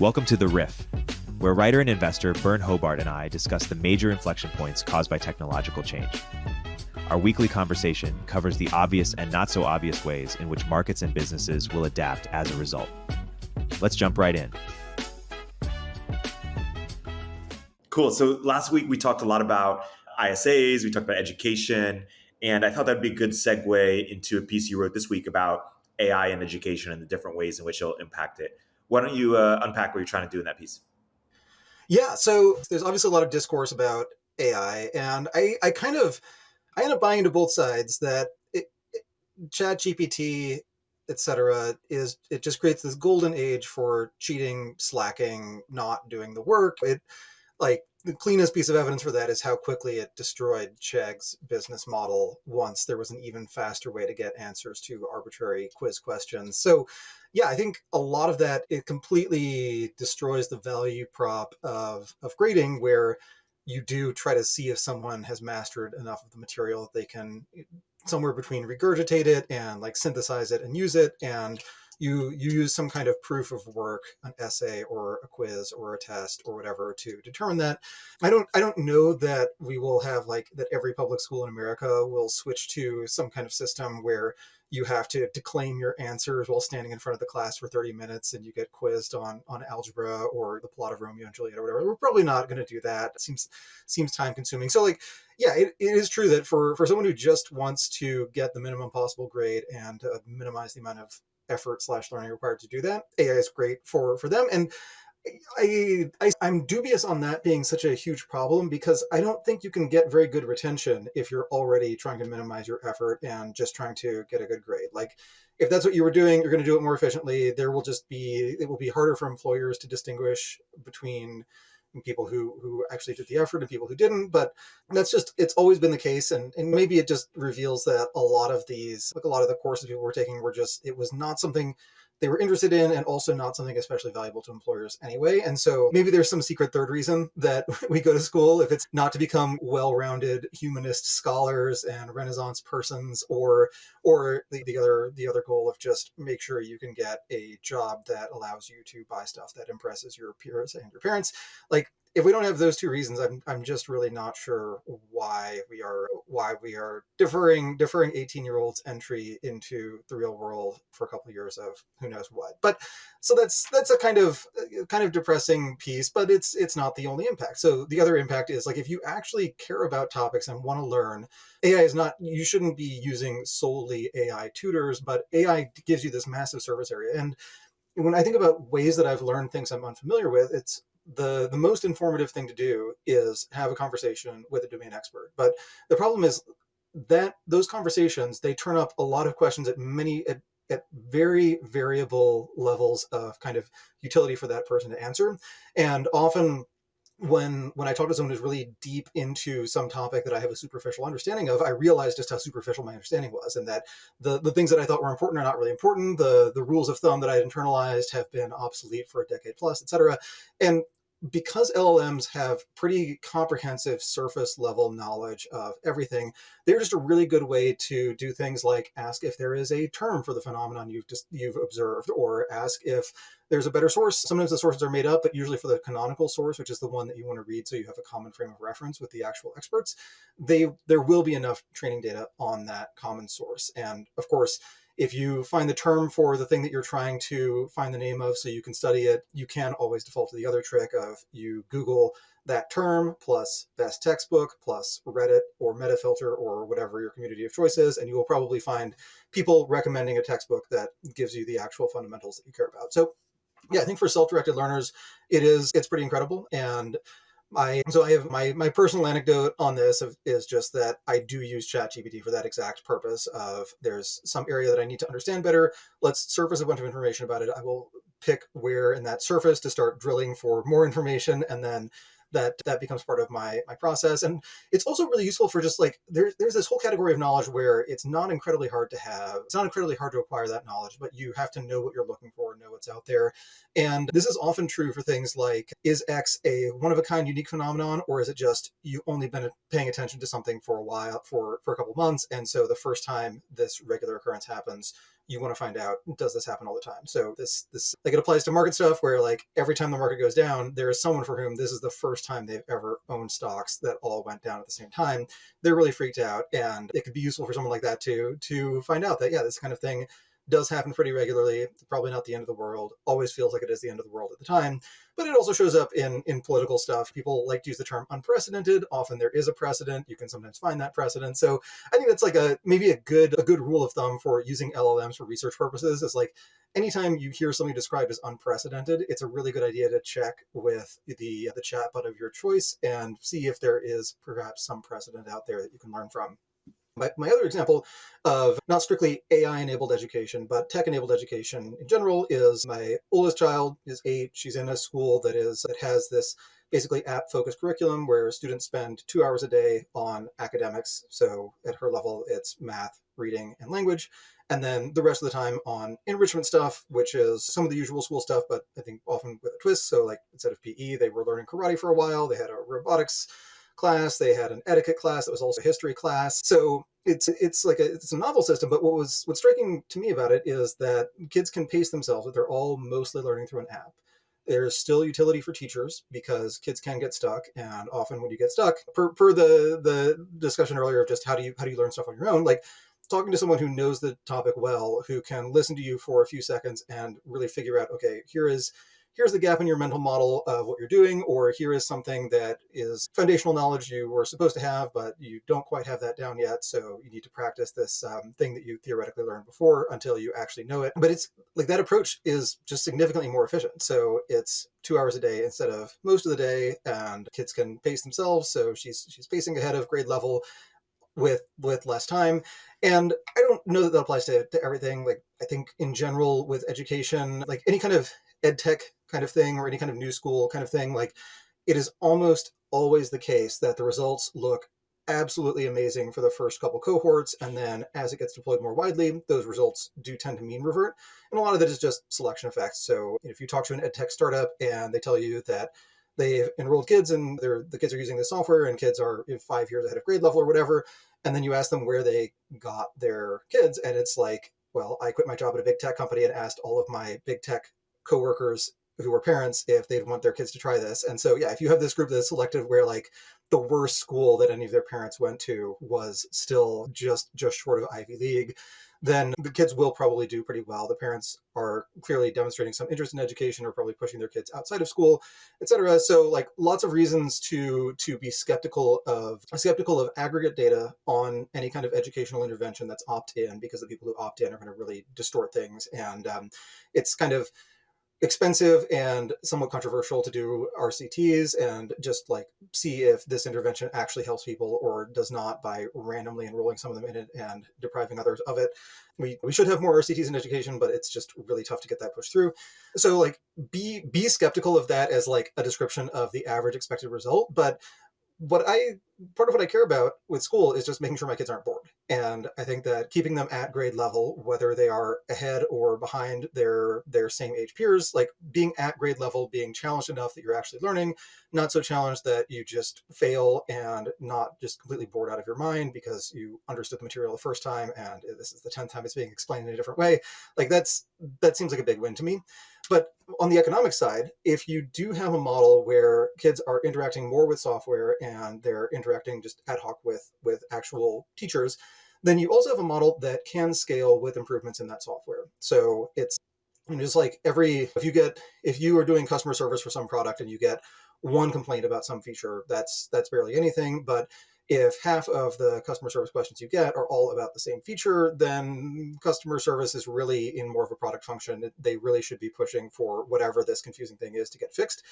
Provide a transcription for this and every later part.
Welcome to The Riff, where writer and investor Bern Hobart and I discuss the major inflection points caused by technological change. Our weekly conversation covers the obvious and not so obvious ways in which markets and businesses will adapt as a result. Let's jump right in. Cool. So last week we talked a lot about ISAs, we talked about education, and I thought that'd be a good segue into a piece you wrote this week about AI and education and the different ways in which it'll impact it. Why don't you unpack what you're trying to do in that piece? Yeah, so there's obviously a lot of discourse about AI, and I end up buying into both sides that ChatGPT, etc., it just creates this golden age for cheating, slacking, not doing the work. The cleanest piece of evidence for that is how quickly it destroyed Chegg's business model once there was an even faster way to get answers to arbitrary quiz questions. So yeah, I think a lot of that, it completely destroys the value prop of grading, where you do try to see if someone has mastered enough of the material that they can somewhere between regurgitate it and synthesize it and use it, and you use some kind of proof of work, an essay or a quiz or a test or whatever, to determine that. I don't know that we will have that every public school in America will switch to some kind of system where you have to declaim your answers while standing in front of the class for 30 minutes and you get quizzed on algebra or the plot of Romeo and Juliet or whatever. We're probably not going to do that. It seems time consuming. So yeah, it is true that for someone who just wants to get the minimum possible grade and minimize the amount of effort/learning required to do that, AI is great for them. And I'm dubious on that being such a huge problem, because I don't think you can get very good retention if you're already trying to minimize your effort and just trying to get a good grade. If that's what you were doing, you're going to do it more efficiently. It will be harder for employers to distinguish between people who actually did the effort and people who didn't. But it's always been the case. And maybe it just reveals that a lot of the courses people were taking it was not something they were interested in, and also not something especially valuable to employers anyway. And so maybe there's some secret third reason that we go to school, if it's not to become well-rounded humanist scholars and Renaissance persons, or the other goal of just make sure you can get a job that allows you to buy stuff that impresses your peers and your parents. If we don't have those two reasons, I'm just really not sure why we are deferring 18-year-olds entry into the real world for a couple of years of who knows what. But so that's a kind of depressing piece, but it's not the only impact. So the other impact is, if you actually care about topics and want to learn, you shouldn't be using solely AI tutors, but AI gives you this massive surface area. And when I think about ways that I've learned things I'm unfamiliar with, it's the most informative thing to do is have a conversation with a domain expert. But the problem is that those conversations, they turn up a lot of questions at very variable levels of kind of utility for that person to answer. And often when I talk to someone who's really deep into some topic that I have a superficial understanding of, I realize just how superficial my understanding was, and that the things that I thought were important are not really important. The rules of thumb that I had internalized have been obsolete for a decade plus, et cetera. And because LLMs have pretty comprehensive surface level knowledge of everything, they're just a really good way to do things like ask if there is a term for the phenomenon you've observed, or ask if there's a better source. Sometimes the sources are made up, but usually for the canonical source, which is the one that you want to read so you have a common frame of reference with the actual experts, there will be enough training data on that common source. And of course, if you find the term for the thing that you're trying to find the name of so you can study it, you can always default to the other trick of you Google that term plus best textbook plus Reddit or Metafilter or whatever your community of choice is, and you will probably find people recommending a textbook that gives you the actual fundamentals that you care about. So yeah, I think for self-directed learners, it's pretty incredible. And I have my personal anecdote on this is just that I do use ChatGPT for that exact purpose of, there's some area that I need to understand better. Let's surface a bunch of information about it. I will pick where in that surface to start drilling for more information, and then that becomes part of my process. And it's also really useful for just there's this whole category of knowledge where it's not incredibly hard to acquire that knowledge, but you have to know what you're looking for, know what's out there. And this is often true for things like, is X a one-of-a-kind unique phenomenon, or is it just you've only been paying attention to something for a while, for a couple of months, and so the first time this regular occurrence happens, you want to find out, does this happen all the time? So this like, it applies to market stuff where, like, every time the market goes down, there is someone for whom this is the first time they've ever owned stocks that all went down at the same time. They're really freaked out, and it could be useful for someone like that to find out that, yeah, this kind of thing does happen pretty regularly. It's probably not the end of the world. Always feels like it is the end of the world at the time. But it also shows up in political stuff. People like to use the term unprecedented. Often there is a precedent. You can sometimes find that precedent. So I think that's like maybe a good rule of thumb for using LLMs for research purposes, is like, anytime you hear something described as unprecedented, it's a really good idea to check with the chatbot of your choice and see if there is perhaps some precedent out there that you can learn from. My other example of not strictly AI-enabled education, but tech-enabled education in general, is my oldest child is 8. She's in a school that has this basically app-focused curriculum where students spend 2 hours a day on academics. So at her level, it's math, reading, and language. And then the rest of the time on enrichment stuff, which is some of the usual school stuff, but I think often with a twist. So like, instead of PE, they were learning karate for a while. They had a robotics class, they had an etiquette class that was also a history class. So it's a novel system, but what's striking to me about it is that kids can pace themselves, but they're all mostly learning through an app. There's still utility for teachers because kids can get stuck, and often when you get stuck, per the discussion earlier of just how do you learn stuff on your own, like talking to someone who knows the topic well, who can listen to you for a few seconds and really figure out, okay, here's the gap in your mental model of what you're doing, or here is something that is foundational knowledge you were supposed to have, but you don't quite have that down yet. So you need to practice this thing that you theoretically learned before until you actually know it. But it's like, that approach is just significantly more efficient. So it's 2 hours a day instead of most of the day, and kids can pace themselves. So she's pacing ahead of grade level with less time. And I don't know that applies to everything. Like, I think in general with education, like any kind of ed tech kind of thing or any kind of new school kind of thing, like, it is almost always the case that the results look absolutely amazing for the first couple cohorts, and then as it gets deployed more widely, those results do tend to mean revert. And a lot of that is just selection effects. So if you talk to an ed tech startup and they tell you that they've enrolled kids and the kids are using this software and kids are 5 years ahead of grade level or whatever, and then you ask them where they got their kids, and it's like, well, I quit my job at a big tech company and asked all of my big tech coworkers who were parents if they'd want their kids to try this. And so, yeah, if you have this group that's selected where, like, the worst school that any of their parents went to was still just short of Ivy League, then the kids will probably do pretty well. The parents are clearly demonstrating some interest in education or probably pushing their kids outside of school, etc. So, like, lots of reasons to be skeptical of aggregate data on any kind of educational intervention that's opt-in, because the people who opt in are going to really distort things. And it's kind of expensive and somewhat controversial to do RCTs and just like see if this intervention actually helps people or does not by randomly enrolling some of them in it and depriving others of it. We should have more RCTs in education, but it's just really tough to get that pushed through. So, like, be skeptical of that as like a description of the average expected result. But part of what I care about with school is just making sure my kids aren't bored. And I think that keeping them at grade level, whether they are ahead or behind their same age peers, like being at grade level, being challenged enough that you're actually learning, not so challenged that you just fail and not just completely bored out of your mind because you understood the material the first time and this is the 10th time it's being explained in a different way. Like, that seems like a big win to me. But on the economic side, if you do have a model where kids are interacting more with software and they're interacting just ad hoc with actual teachers, then you also have a model that can scale with improvements in that software. So it's just like if you are doing customer service for some product and you get one complaint about some feature, that's barely anything. But if half of the customer service questions you get are all about the same feature, then customer service is really in more of a product function. They really should be pushing for whatever this confusing thing is to get fixed.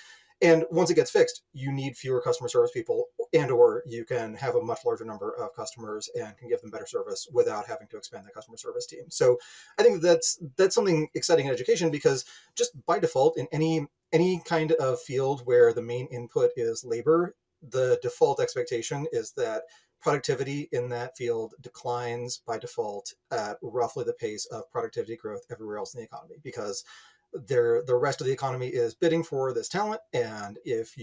And once it gets fixed, you need fewer customer service people, and or you can have a much larger number of customers and can give them better service without having to expand the customer service team. So I think that's something exciting in education, because just by default in any kind of field where the main input is labor, the default expectation is that productivity in that field declines by default at roughly the pace of productivity growth everywhere else in the economy, because the rest of the economy is bidding for this talent, and if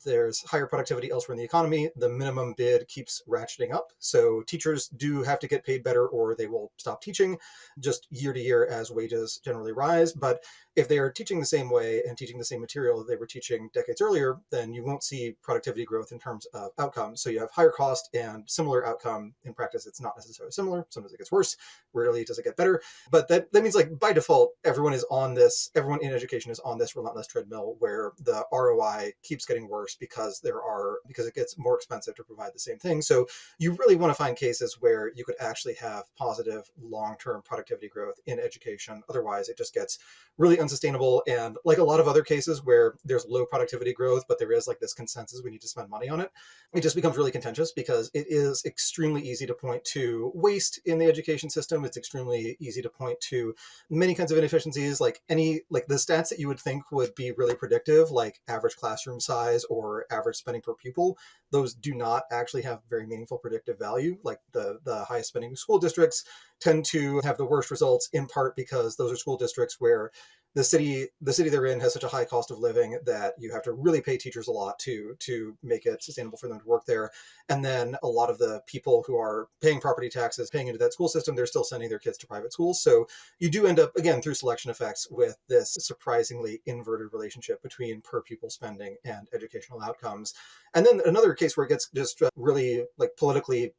there's higher productivity elsewhere in the economy, the minimum bid keeps ratcheting up. So teachers do have to get paid better, or they will stop teaching just year to year as wages generally rise. But if they are teaching the same way and teaching the same material that they were teaching decades earlier, then you won't see productivity growth in terms of outcomes. So you have higher cost and similar outcome. In practice, it's not necessarily similar. Sometimes it gets worse. Rarely does it get better. But that means, like, by default, everyone in education is on this relentless treadmill where the ROI keeps getting worse because it gets more expensive to provide the same thing. So you really want to find cases where you could actually have positive long-term productivity growth in education. Otherwise, it just gets really unsustainable. And like a lot of other cases where there's low productivity growth, but there is like this consensus we need to spend money on it, it just becomes really contentious because it is extremely easy to point to waste in the education system. It's extremely easy to point to many kinds of inefficiencies, like the stats that you would think would be really predictive, like average classroom size or average spending per pupil. Those do not actually have very meaningful predictive value. Like the highest spending school districts tend to have the worst results, in part because those are school districts where the city they're in has such a high cost of living that you have to really pay teachers a lot to make it sustainable for them to work there. And then a lot of the people who are paying property taxes, paying into that school system, they're still sending their kids to private schools. So you do end up, again, through selection effects, with this surprisingly inverted relationship between per pupil spending and educational outcomes. And then another case where it gets just really like politically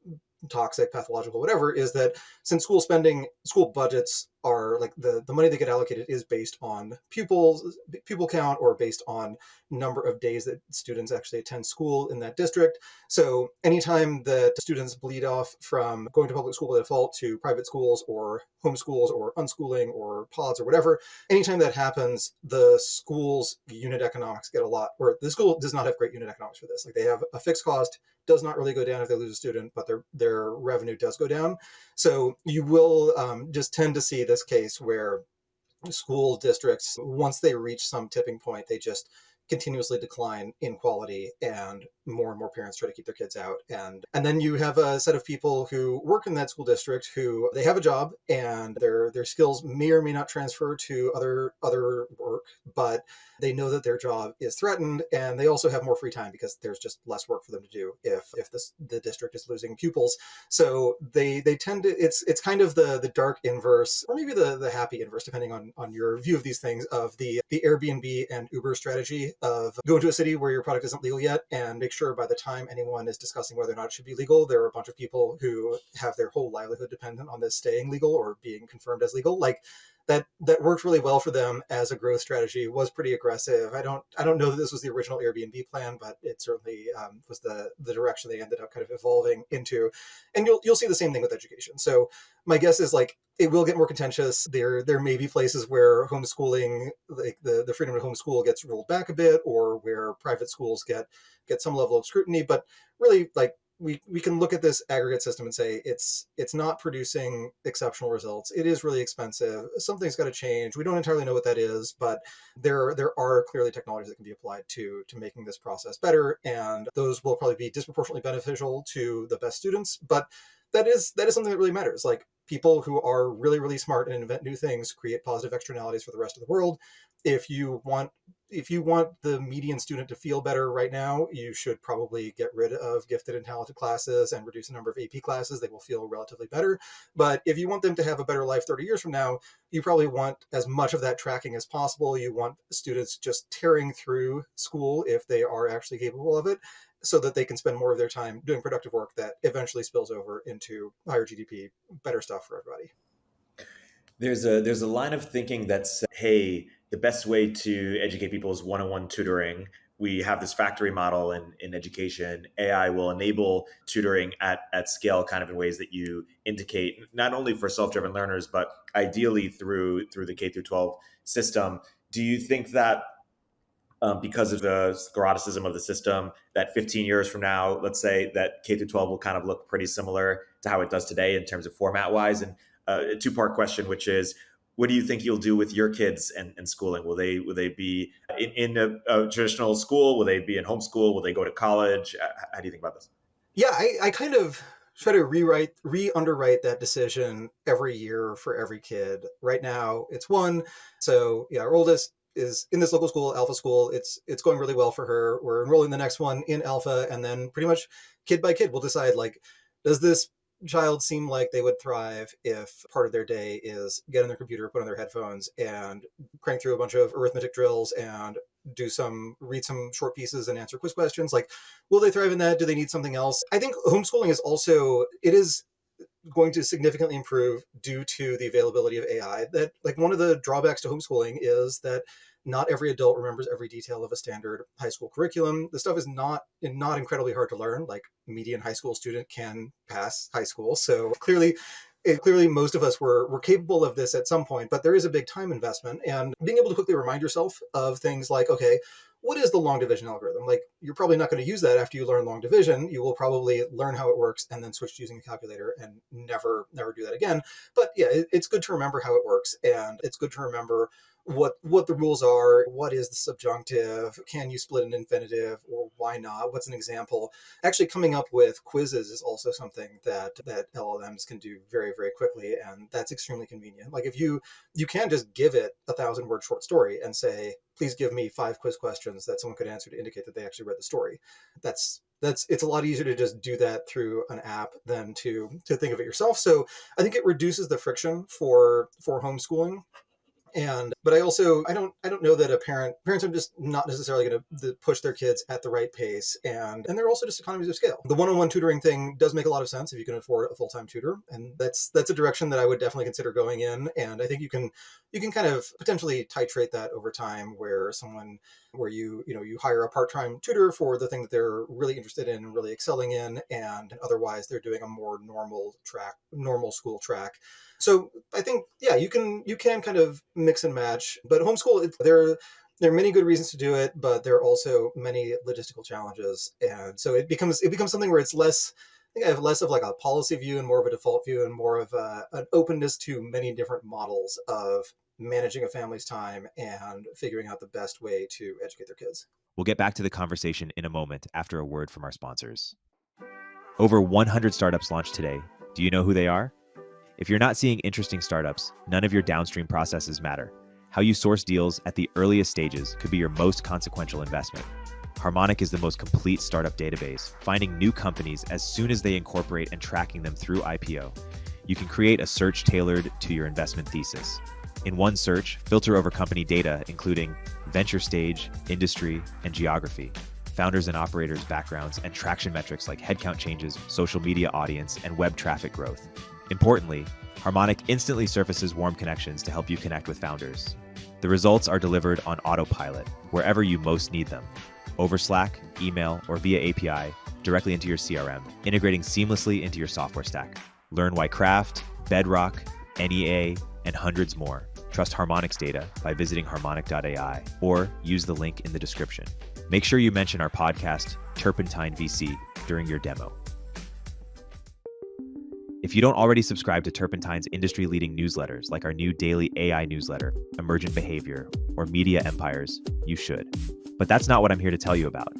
toxic, pathological, whatever, is that since school budgets are like the money that get allocated is based on pupil count or based on number of days that students actually attend school in that district. So anytime that students bleed off from going to public school by default to private schools or homeschools or unschooling or pods or whatever, anytime that happens, the school's unit economics get a lot, or the school does not have great unit economics for this. Like they have a fixed cost, does not really go down if they lose a student, but their revenue does go down. So you will just tend to see this case where school districts, once they reach some tipping point, they just continuously decline in quality, and more parents try to keep their kids out. And then you have a set of people who work in that school district who they have a job and their skills may or may not transfer to other work, but they know that their job is threatened, and they also have more free time because there's just less work for them to do if the district is losing pupils. So they tend to, it's kind of the dark inverse, or maybe the happy inverse, depending on your view of these things, of the Airbnb and Uber strategy of go into a city where your product isn't legal yet and make sure by the time anyone is discussing whether or not it should be legal, there are a bunch of people who have their whole livelihood dependent on this staying legal or being confirmed as legal. Like that worked really well for them as a growth strategy, was pretty aggressive. I don't know that this was the original Airbnb plan, but it certainly was the direction they ended up kind of evolving into. And you'll see the same thing with education. So my guess is like it will get more contentious. There may be places where homeschooling, like the freedom to homeschool, gets rolled back a bit, or where private schools get some level of scrutiny. But really, like we can look at this aggregate system and say it's not producing exceptional results. It is really expensive. Something's got to change. We don't entirely know what that is, but there are clearly technologies that can be applied to making this process better, and those will probably be disproportionately beneficial to the best students. But that is something that really matters. Like people who are really, really smart and invent new things create positive externalities for the rest of the world. If you want the median student to feel better right now, you should probably get rid of gifted and talented classes and reduce the number of AP classes. They will feel relatively better. But if you want them to have a better life 30 years from now, you probably want as much of that tracking as possible. You want students just tearing through school if they are actually capable of it, so that they can spend more of their time doing productive work that eventually spills over into higher GDP, better stuff for everybody. There's a line of thinking that's, hey, the best way to educate people is one-on-one tutoring. We have this factory model in education. AI will enable tutoring at scale, kind of in ways that you indicate, not only for self-driven learners, but ideally through the K through 12 system. Do you think that because of the scleroticism of the system, that 15 years from now, let's say that K through 12 will kind of look pretty similar to how it does today in terms of format wise? And a two-part question, which is, what do you think you'll do with your kids and schooling? Will they be in a traditional school? Will they be in homeschool? Will they go to college? How do you think about this? Yeah, I kind of re-underwrite that decision every year for every kid. Right now, it's one. So yeah, our oldest is in this local school, Alpha School. It's going really well for her. We're enrolling the next one in Alpha, and then pretty much kid by kid, we'll decide like, does this child seem like they would thrive if part of their day is get on their computer, put on their headphones, and crank through a bunch of arithmetic drills and read some short pieces and answer quiz questions? Like, will they thrive in that? Do they need something else? I think homeschooling is going to significantly improve due to the availability of AI. That, like, one of the drawbacks to homeschooling is that not every adult remembers every detail of a standard high school curriculum. The stuff is not incredibly hard to learn. Like, median high school student can pass high school. So clearly most of us were capable of this at some point, but there is a big time investment. And being able to quickly remind yourself of things like, okay, what is the long division algorithm? Like, you're probably not going to use that after you learn long division. You will probably learn how it works and then switch to using a calculator and never do that again. But yeah, it's good to remember how it works, and it's good to remember what the rules are. What is the subjunctive? Can you split an infinitive, or why not? What's an example? Actually, coming up with quizzes is also something that LLMs can do very, very quickly, and that's extremely convenient. Like, if you can just give it 1,000-word short story and say, please give me 5 quiz questions that someone could answer to indicate that they actually read the story. It's a lot easier to just do that through an app than to think of it yourself. So I think it reduces the friction for homeschooling. But I don't know that parents are just not necessarily going to push their kids at the right pace, and they're also just economies of scale. The one-on-one tutoring thing does make a lot of sense if you can afford a full-time tutor, and that's a direction that I would definitely consider going in. And I think you can kind of potentially titrate that over time, where you hire a part-time tutor for the thing that they're really interested in and really excelling in, and otherwise they're doing a more normal school track. So I think, yeah, you can kind of mix and match. But homeschool, there are many good reasons to do it, but there are also many logistical challenges, and so it becomes something where it's less. I think I have less of like a policy view and more of a default view, and more of an openness to many different models of managing a family's time and figuring out the best way to educate their kids. We'll get back to the conversation in a moment after a word from our sponsors. Over 100 startups launched today. Do you know who they are? If you're not seeing interesting startups, none of your downstream processes matter. How you source deals at the earliest stages could be your most consequential investment. Harmonic is the most complete startup database, finding new companies as soon as they incorporate and tracking them through IPO. You can create a search tailored to your investment thesis. In one search, filter over company data, including venture stage, industry, and geography, founders and operators' backgrounds, and traction metrics like headcount changes, social media audience, and web traffic growth. Importantly, Harmonic instantly surfaces warm connections to help you connect with founders. The results are delivered on Autopilot, wherever you most need them, over Slack, email, or via API, directly into your CRM, integrating seamlessly into your software stack. Learn why Craft, Bedrock, NEA, and hundreds more trust Harmonic's data by visiting harmonic.ai or use the link in the description. Make sure you mention our podcast, Turpentine VC, during your demo. If you don't already subscribe to Turpentine's industry-leading newsletters, like our new daily AI newsletter, Emergent Behavior, or Media Empires, you should. But that's not what I'm here to tell you about.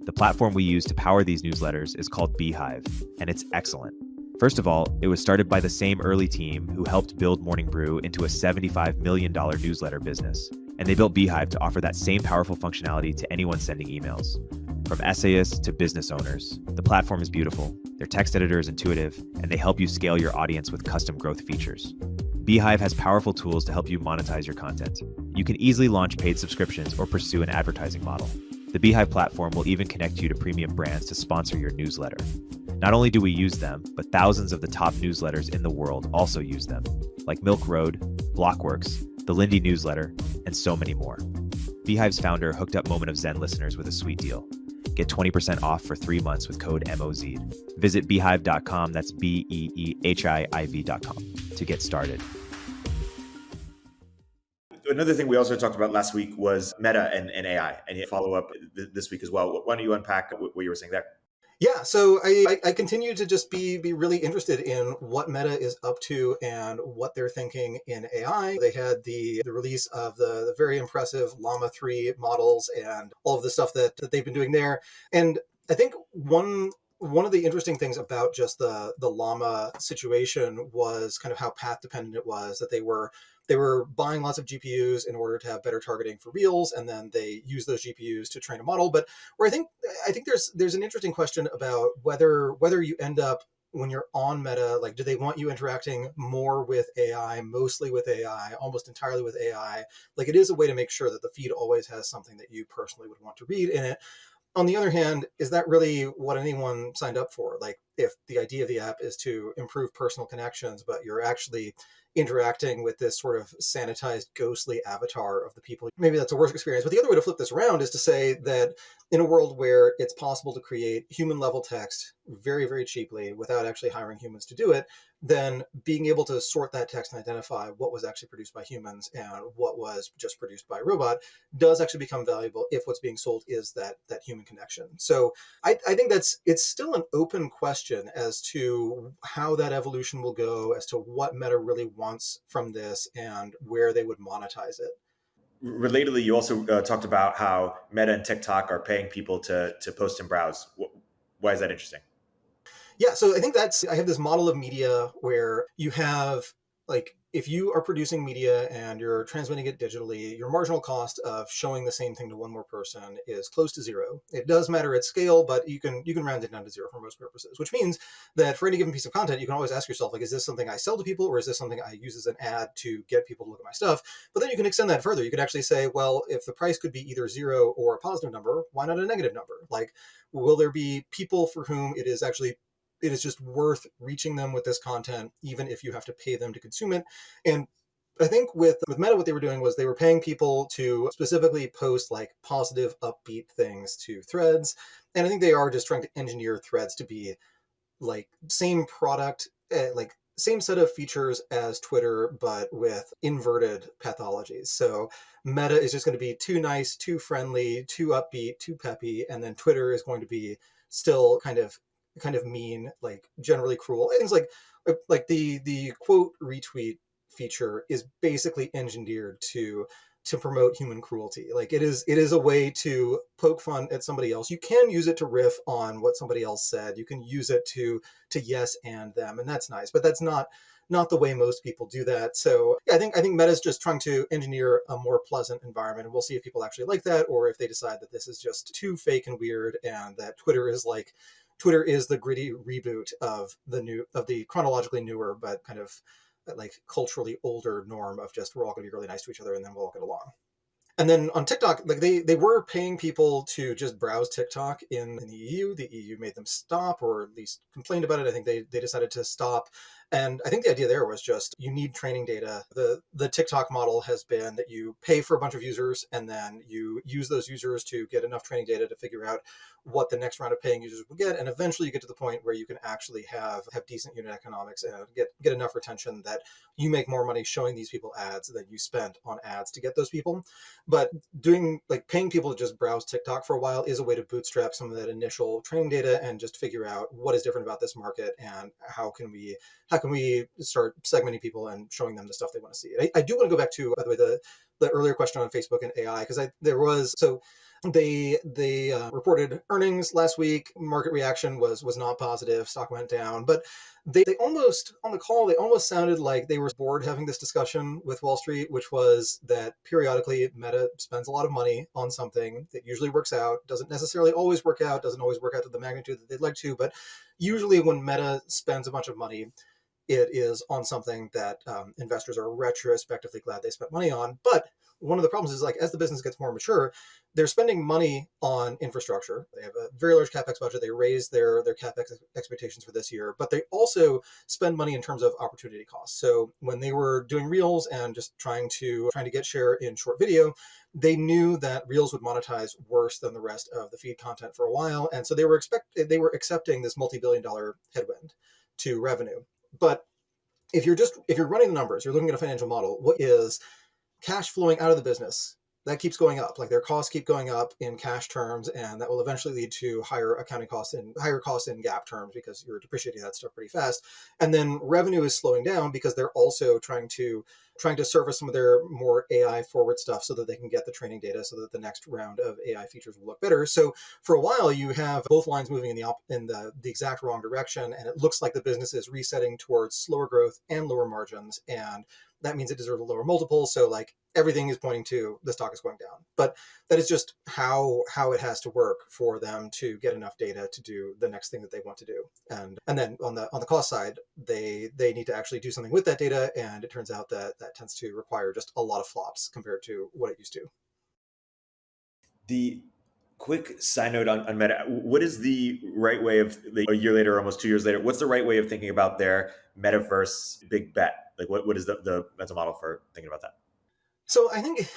The platform we use to power these newsletters is called Beehiiv, and it's excellent. First of all, it was started by the same early team who helped build Morning Brew into a $75 million newsletter business, and they built Beehiiv to offer that same powerful functionality to anyone sending emails. From essayists to business owners, the platform is beautiful, their text editor is intuitive, and they help you scale your audience with custom growth features. Beehiiv has powerful tools to help you monetize your content. You can easily launch paid subscriptions or pursue an advertising model. The Beehiiv platform will even connect you to premium brands to sponsor your newsletter. Not only do we use them, but thousands of the top newsletters in the world also use them, like Milk Road, Blockworks, the Lindy newsletter, and so many more. Beehiiv's founder hooked up Moment of Zen listeners with a sweet deal. Get 20% off for 3 months with code MOZ. Visit beehiiv.com, that's BEEHIIV.com, to get started. Another thing we also talked about last week was Meta and AI, and you follow up this week as well. Why don't you unpack what you were saying there? Yeah, so I continue to just be really interested in what Meta is up to and what they're thinking in AI. They had the release of the very impressive Llama 3 models and all of the stuff that they've been doing there. And I think one one of the interesting things about just the llama situation was kind of how path dependent it was, that they were buying lots of GPUs in order to have better targeting for Reels, and then they use those GPUs to train a model. But where I think there's an interesting question about whether you end up, when you're on Meta, like, do they want you interacting more with AI, mostly with AI, almost entirely with AI? Like, it is a way to make sure that the feed always has something that you personally would want to read in it. On the other hand, is that really what anyone signed up for? Like, if the idea of the app is to improve personal connections, but you're actually interacting with this sort of sanitized, ghostly avatar of the people, maybe that's a worse experience. But the other way to flip this around is to say that in a world where it's possible to create human level text very, very cheaply without actually hiring humans to do it, then being able to sort that text and identify what was actually produced by humans and what was just produced by a robot does actually become valuable if what's being sold is that human connection. So I think it's still an open question as to how that evolution will go, as to what Meta really wants from this and where they would monetize it. Relatedly, you also talked about how Meta and TikTok are paying people to post and browse. Why is that interesting? Yeah, so I think I have this model of media where you have, like, if you are producing media and you're transmitting it digitally, your marginal cost of showing the same thing to one more person is close to zero. It does matter at scale, but you can round it down to zero for most purposes, which means that for any given piece of content, you can always ask yourself, like, is this something I sell to people, or is this something I use as an ad to get people to look at my stuff? But then you can extend that further. You could actually say, well, if the price could be either zero or a positive number, why not a negative number? Like, will there be people for whom it is just worth reaching them with this content, even if you have to pay them to consume it? And I think with Meta, what they were doing was they were paying people to specifically post like positive, upbeat things to threads. And I think they are just trying to engineer threads to be like same product, like same set of features as Twitter, but with inverted pathologies. So Meta is just going to be too nice, too friendly, too upbeat, too peppy, and then Twitter is going to be still kind of mean, like generally cruel. Things like the quote retweet feature is basically engineered to promote human cruelty. Like, it is a way to poke fun at somebody else. You can use it to riff on what somebody else said. You can use it to yes and them, and that's nice. But that's not the way most people do that. So yeah, I think Meta's just trying to engineer a more pleasant environment, and we'll see if people actually like that, or if they decide that this is just too fake and weird, and that Twitter is the gritty reboot of the chronologically newer but kind of like culturally older norm of just, we're all going to be really nice to each other and then we'll all get along. And then on TikTok, like they were paying people to just browse TikTok in the EU. The EU made them stop, or at least complained about it. I think they decided to stop. And I think the idea there was just, you need training data. The TikTok model has been that you pay for a bunch of users and then you use those users to get enough training data to figure out what the next round of paying users will get. And eventually you get to the point where you can actually have decent unit economics and get enough retention that you make more money showing these people ads than you spent on ads to get those people. But doing, like, paying people to just browse TikTok for a while is a way to bootstrap some of that initial training data and just figure out what is different about this market and how can we start segmenting people and showing them the stuff they want to see. I do want to go back to, by the way, the earlier question on Facebook and AI, because they reported earnings last week. Market reaction was not positive. Stock went down, but they almost, on the call, they almost sounded like they were bored having this discussion with Wall Street, which was that periodically Meta spends a lot of money on something that usually works out, doesn't necessarily always work out, doesn't always work out to the magnitude that they'd like to, but usually when Meta spends a bunch of money, it is on something that investors are retrospectively glad they spent money on. But one of the problems is, like, as the business gets more mature, they're spending money on infrastructure. They have a very large CapEx budget. They raised their CapEx expectations for this year, but they also spend money in terms of opportunity costs. So when they were doing Reels and just trying to get share in short video, they knew that Reels would monetize worse than the rest of the feed content for a while, and so they were accepting this multi-billion-dollar headwind to revenue. But if you're running the numbers, you're looking at a financial model, what is cash flowing out of the business that keeps going up. Like their costs keep going up in cash terms, and that will eventually lead to higher accounting costs and higher costs in GAAP terms because you're depreciating that stuff pretty fast. And then revenue is slowing down because they're also trying to service some of their more AI forward stuff so that they can get the training data so that the next round of AI features will look better. So for a while, you have both lines moving in the exact wrong direction, and it looks like the business is resetting towards slower growth and lower margins, and that means it deserves a lower multiple. So like everything is pointing to the stock is going down. But that is just how it has to work for them to get enough data to do the next thing that they want to do. And then on the cost side, they need to actually do something with that data, and it turns out that that tends to require just a lot of flops compared to what it used to. The quick side note on Meta, what is the right way of, like, a year later, almost 2 years later, what's the right way of thinking about their metaverse big bet? Like what is the mental model for thinking about that? So I think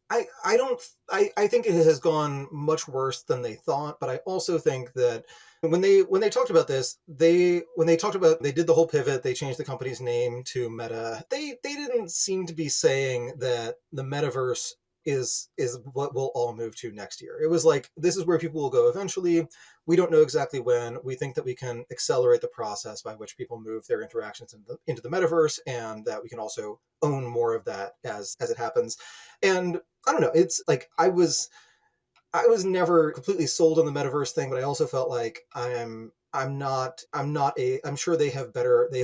I don't I think it has gone much worse than they thought, but I also think that when they talked about this, they did the whole pivot, they changed the company's name to Meta. They didn't seem to be saying that the metaverse is what we'll all move to next year. It was like, this is where people will go eventually. We don't know exactly when. We think that we can accelerate the process by which people move their interactions into the metaverse, and that we can also own more of that as it happens. And I don't know, it's like I was never completely sold on the metaverse thing, but I also felt like I'm sure they have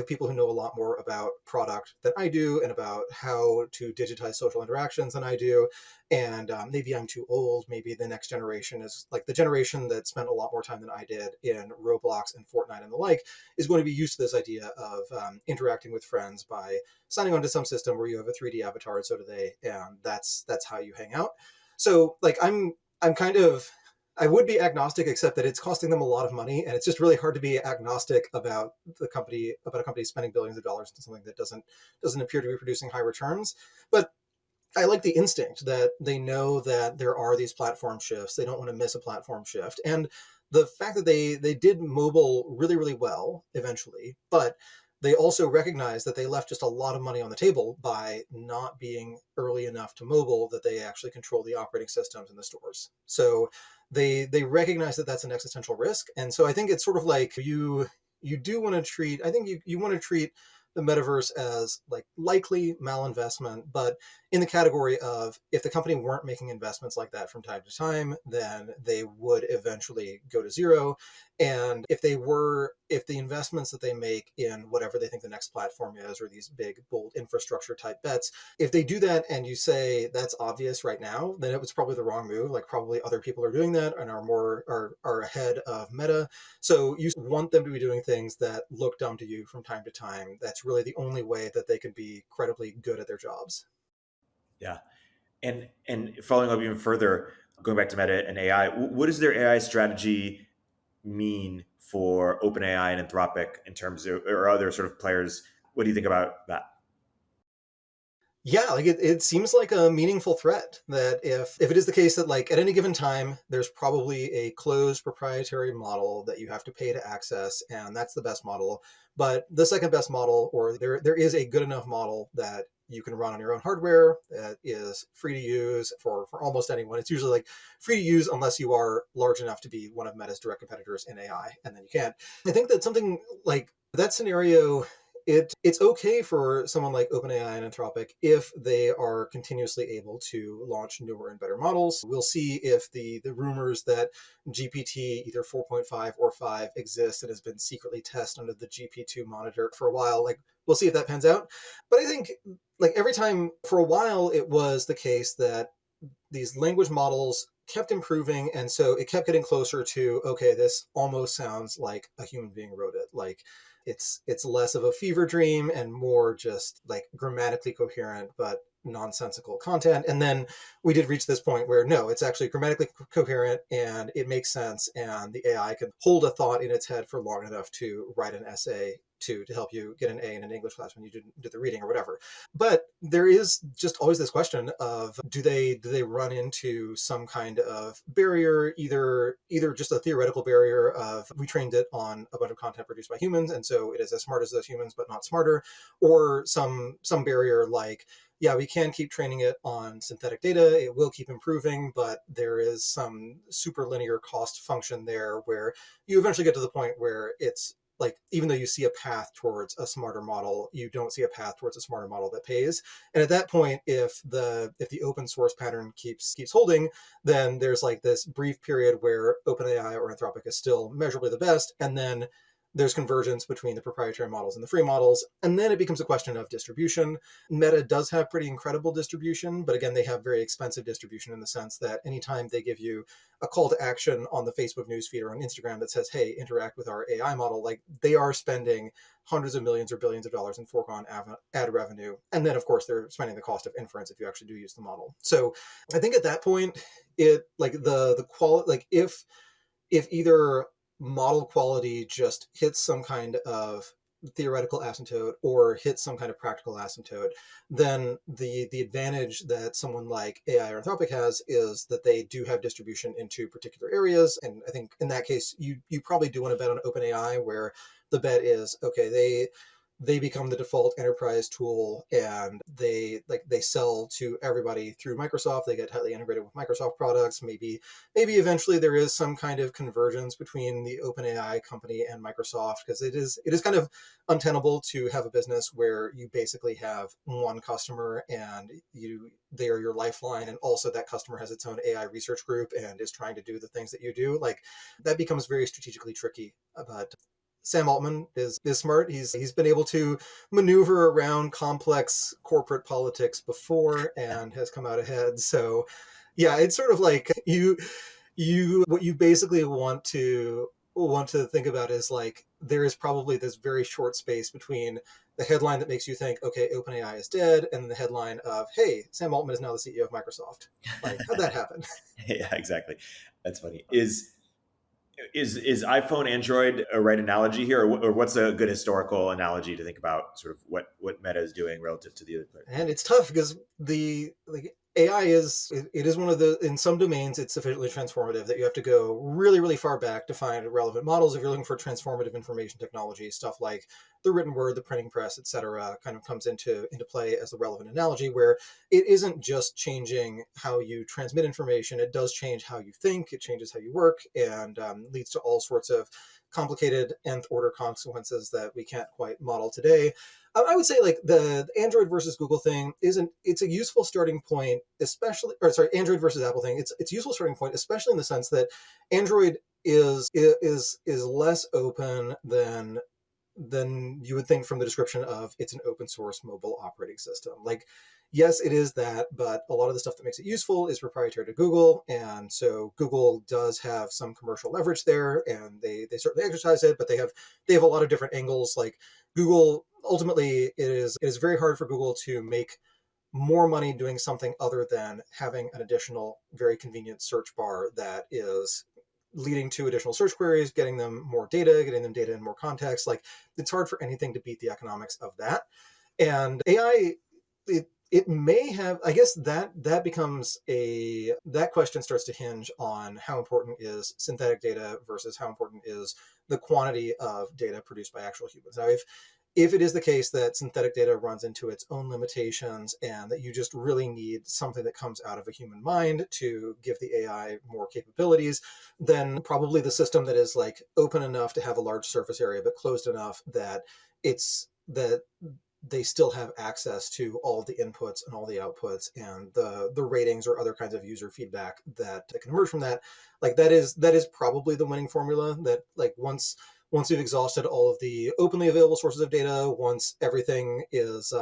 people who know a lot more about product than I do and about how to digitize social interactions than I do. And maybe I'm too old. Maybe the next generation is like the generation that spent a lot more time than I did in Roblox and Fortnite and the like is going to be used to this idea of interacting with friends by signing onto some system where you have a 3D avatar and so do they, and that's how you hang out. So like I'm kind of, I would be agnostic, except that it's costing them a lot of money, and it's just really hard to be agnostic about a company spending billions of dollars into something that doesn't appear to be producing high returns. But I like the instinct that they know that there are these platform shifts. They don't want to miss a platform shift, and the fact that they did mobile really really well eventually, but they also recognize that they left just a lot of money on the table by not being early enough to mobile that they actually control the operating systems in the stores. So they recognize that that's an existential risk. And so I think it's sort of like you do want to treat, I think you want to treat the metaverse as like likely malinvestment, but in the category of, if the company weren't making investments like that from time to time, then they would eventually go to zero. And if the investments that they make in whatever they think the next platform is, or these big, bold infrastructure type bets, if they do that and you say that's obvious right now, then it was probably the wrong move. Like probably other people are doing that and are ahead of Meta. So you want them to be doing things that look dumb to you from time to time. That's really the only way that they can be credibly good at their jobs. Yeah. And following up even further, going back to Meta and AI, what does their AI strategy mean for OpenAI and Anthropic in terms of, or other sort of players? What do you think about that? Yeah, like it seems like a meaningful threat that if it is the case that like at any given time, there's probably a closed proprietary model that you have to pay to access, and that's the best model. But the second best model, or there is a good enough model that you can run on your own hardware that is free to use for almost anyone. It's usually like free to use unless you are large enough to be one of Meta's direct competitors in AI, and then you can't. I think that something like that scenario, it's okay for someone like OpenAI and Anthropic if they are continuously able to launch newer and better models. We'll see if the rumors that GPT either 4.5 or 5 exists and has been secretly tested under the GP2 monitor for a while. Like we'll see if that pans out. But I think like every time for a while it was the case that these language models kept improving, and so it kept getting closer to, okay, this almost sounds like a human being wrote it. Like it's less of a fever dream and more just like grammatically coherent but nonsensical content. And then we did reach this point where no, it's actually grammatically coherent and it makes sense, and the AI can hold a thought in its head for long enough to write an essay to help you get an A in an English class when you do the reading or whatever. But there is just always this question of do they run into some kind of barrier, either just a theoretical barrier of we trained it on a bunch of content produced by humans, and so it is as smart as those humans, but not smarter, or some barrier like, yeah, we can keep training it on synthetic data. It will keep improving, but there is some super linear cost function there where you eventually get to the point where it's like, even though you see a path towards a smarter model, you don't see a path towards a smarter model that pays. And at that point, if the open source pattern keeps holding, then there's like this brief period where OpenAI or Anthropic is still measurably the best, and then there's convergence between the proprietary models and the free models. And then it becomes a question of distribution. Meta does have pretty incredible distribution, but again, they have very expensive distribution in the sense that anytime they give you a call to action on the Facebook newsfeed or on Instagram that says, hey, interact with our AI model, like they are spending hundreds of millions or billions of dollars in foregone ad revenue. And then, of course, they're spending the cost of inference if you actually do use the model. So I think at that point, it like the quality, like if either model quality just hits some kind of theoretical asymptote or hits some kind of practical asymptote, then the advantage that someone like AI or Anthropic has is that they do have distribution into particular areas. And I think in that case, you probably do want to bet on OpenAI, where the bet is, okay, they become the default enterprise tool, and they sell to everybody through Microsoft. They get tightly integrated with Microsoft products. Maybe eventually there is some kind of convergence between the OpenAI company and Microsoft, because it is kind of untenable to have a business where you basically have one customer and they are your lifeline, and also that customer has its own AI research group and is trying to do the things that you do. Like, that becomes very strategically tricky. But Sam Altman is smart. He's been able to maneuver around complex corporate politics before and has come out ahead. So yeah, it's sort of like what you basically want to think about is like, there is probably this very short space between the headline that makes you think, okay, OpenAI is dead, and the headline of, hey, Sam Altman is now the CEO of Microsoft. Like, how'd that happen? Yeah, exactly. That's funny. Is iPhone Android a right analogy here, or what's a good historical analogy to think about sort of what Meta is doing relative to the other players? And it's tough because AI is one of the, in some domains it's sufficiently transformative that you have to go really, really far back to find relevant models. If you're looking for transformative information technology, stuff like the written word, the printing press, etc., kind of comes into play as the relevant analogy, where it isn't just changing how you transmit information, it does change how you think, it changes how you work, and leads to all sorts of complicated nth order consequences that we can't quite model today. I would say like the Android versus Google thing it's a useful starting point, especially, or sorry, Android versus Apple thing. It's a useful starting point, especially in the sense that Android is less open than you would think from the description of it's an open source mobile operating system. Like, yes, it is that, but a lot of the stuff that makes it useful is proprietary to Google. And so Google does have some commercial leverage there, and they certainly exercise it, but they have a lot of different angles. Like, Google, ultimately, it is very hard for Google to make more money doing something other than having an additional very convenient search bar that is leading to additional search queries, getting them more data, getting them data in more context. Like, it's hard for anything to beat the economics of that. And AI, it may have, I guess that becomes that question starts to hinge on how important is synthetic data versus how important is the quantity of data produced by actual humans. Now, if it is the case that synthetic data runs into its own limitations and that you just really need something that comes out of a human mind to give the AI more capabilities, then probably the system that is like open enough to have a large surface area but closed enough that they still have access to all of the inputs and all the outputs and the ratings or other kinds of user feedback that can emerge from that. Like, that is probably the winning formula. That, like, once we've exhausted all of the openly available sources of data, once everything is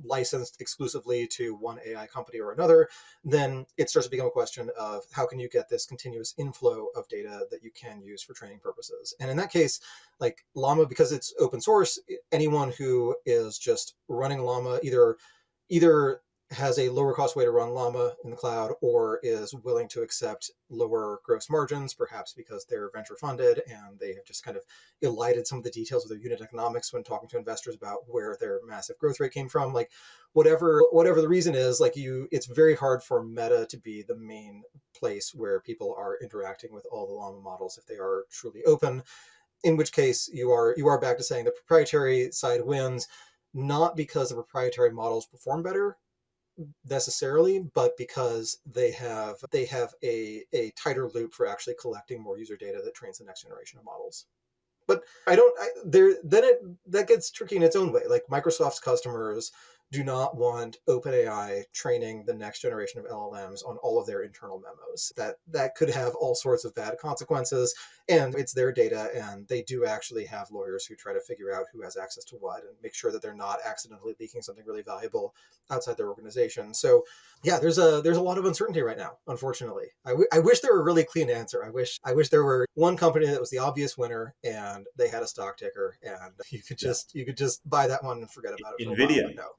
licensed exclusively to one AI company or another, then it starts to become a question of how can you get this continuous inflow of data that you can use for training purposes. And in that case, like Llama, because it's open source, anyone who is just running Llama either has a lower cost way to run Llama in the cloud, or is willing to accept lower gross margins, perhaps because they're venture funded and they have just kind of elided some of the details of their unit economics when talking to investors about where their massive growth rate came from. Like whatever the reason is, like it's very hard for Meta to be the main place where people are interacting with all the Llama models if they are truly open. In which case you are back to saying the proprietary side wins, not because the proprietary models perform better necessarily, but because they have a tighter loop for actually collecting more user data that trains the next generation of models. But that gets tricky in its own way. Like Microsoft's customers do not want OpenAI training the next generation of LLMs on all of their internal memos. That could have all sorts of bad consequences, and it's their data, and they do actually have lawyers who try to figure out who has access to what and make sure that they're not accidentally leaking something really valuable outside their organization. So yeah, there's a lot of uncertainty right now, unfortunately. I wish there were a really clean answer. I wish there were one company that was the obvious winner and they had a stock ticker and you could just buy that one and forget about it for a while. NVIDIA. But no.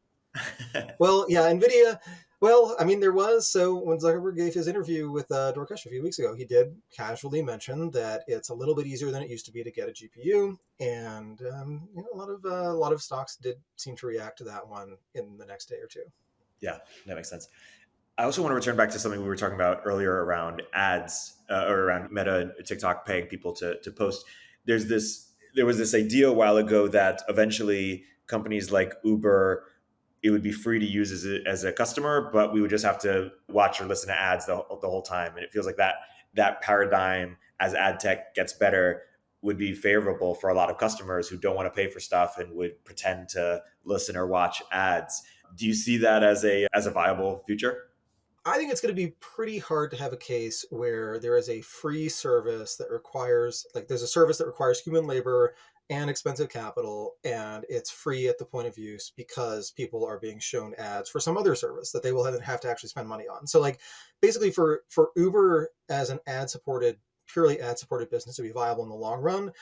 Well, yeah, NVIDIA. Well, I mean, there was. So when Zuckerberg gave his interview with Dorkesh a few weeks ago, he did casually mention that it's a little bit easier than it used to be to get a GPU, and a lot of stocks did seem to react to that one in the next day or two. Yeah, that makes sense. I also want to return back to something we were talking about earlier around ads or around Meta and TikTok paying people to post. There was this idea a while ago that eventually companies like Uber, it would be free to use as a customer, but we would just have to watch or listen to ads the whole time. And it feels like that paradigm, as ad tech gets better, would be favorable for a lot of customers who don't want to pay for stuff and would pretend to listen or watch ads. Do you see that as a viable future? I think it's going to be pretty hard to have a case where there is a free service that requires, like, there's a service that requires human labor and expensive capital, and it's free at the point of use because people are being shown ads for some other service that they will have to actually spend money on. So, like, basically for Uber as an purely ad supported business to be viable in the long run,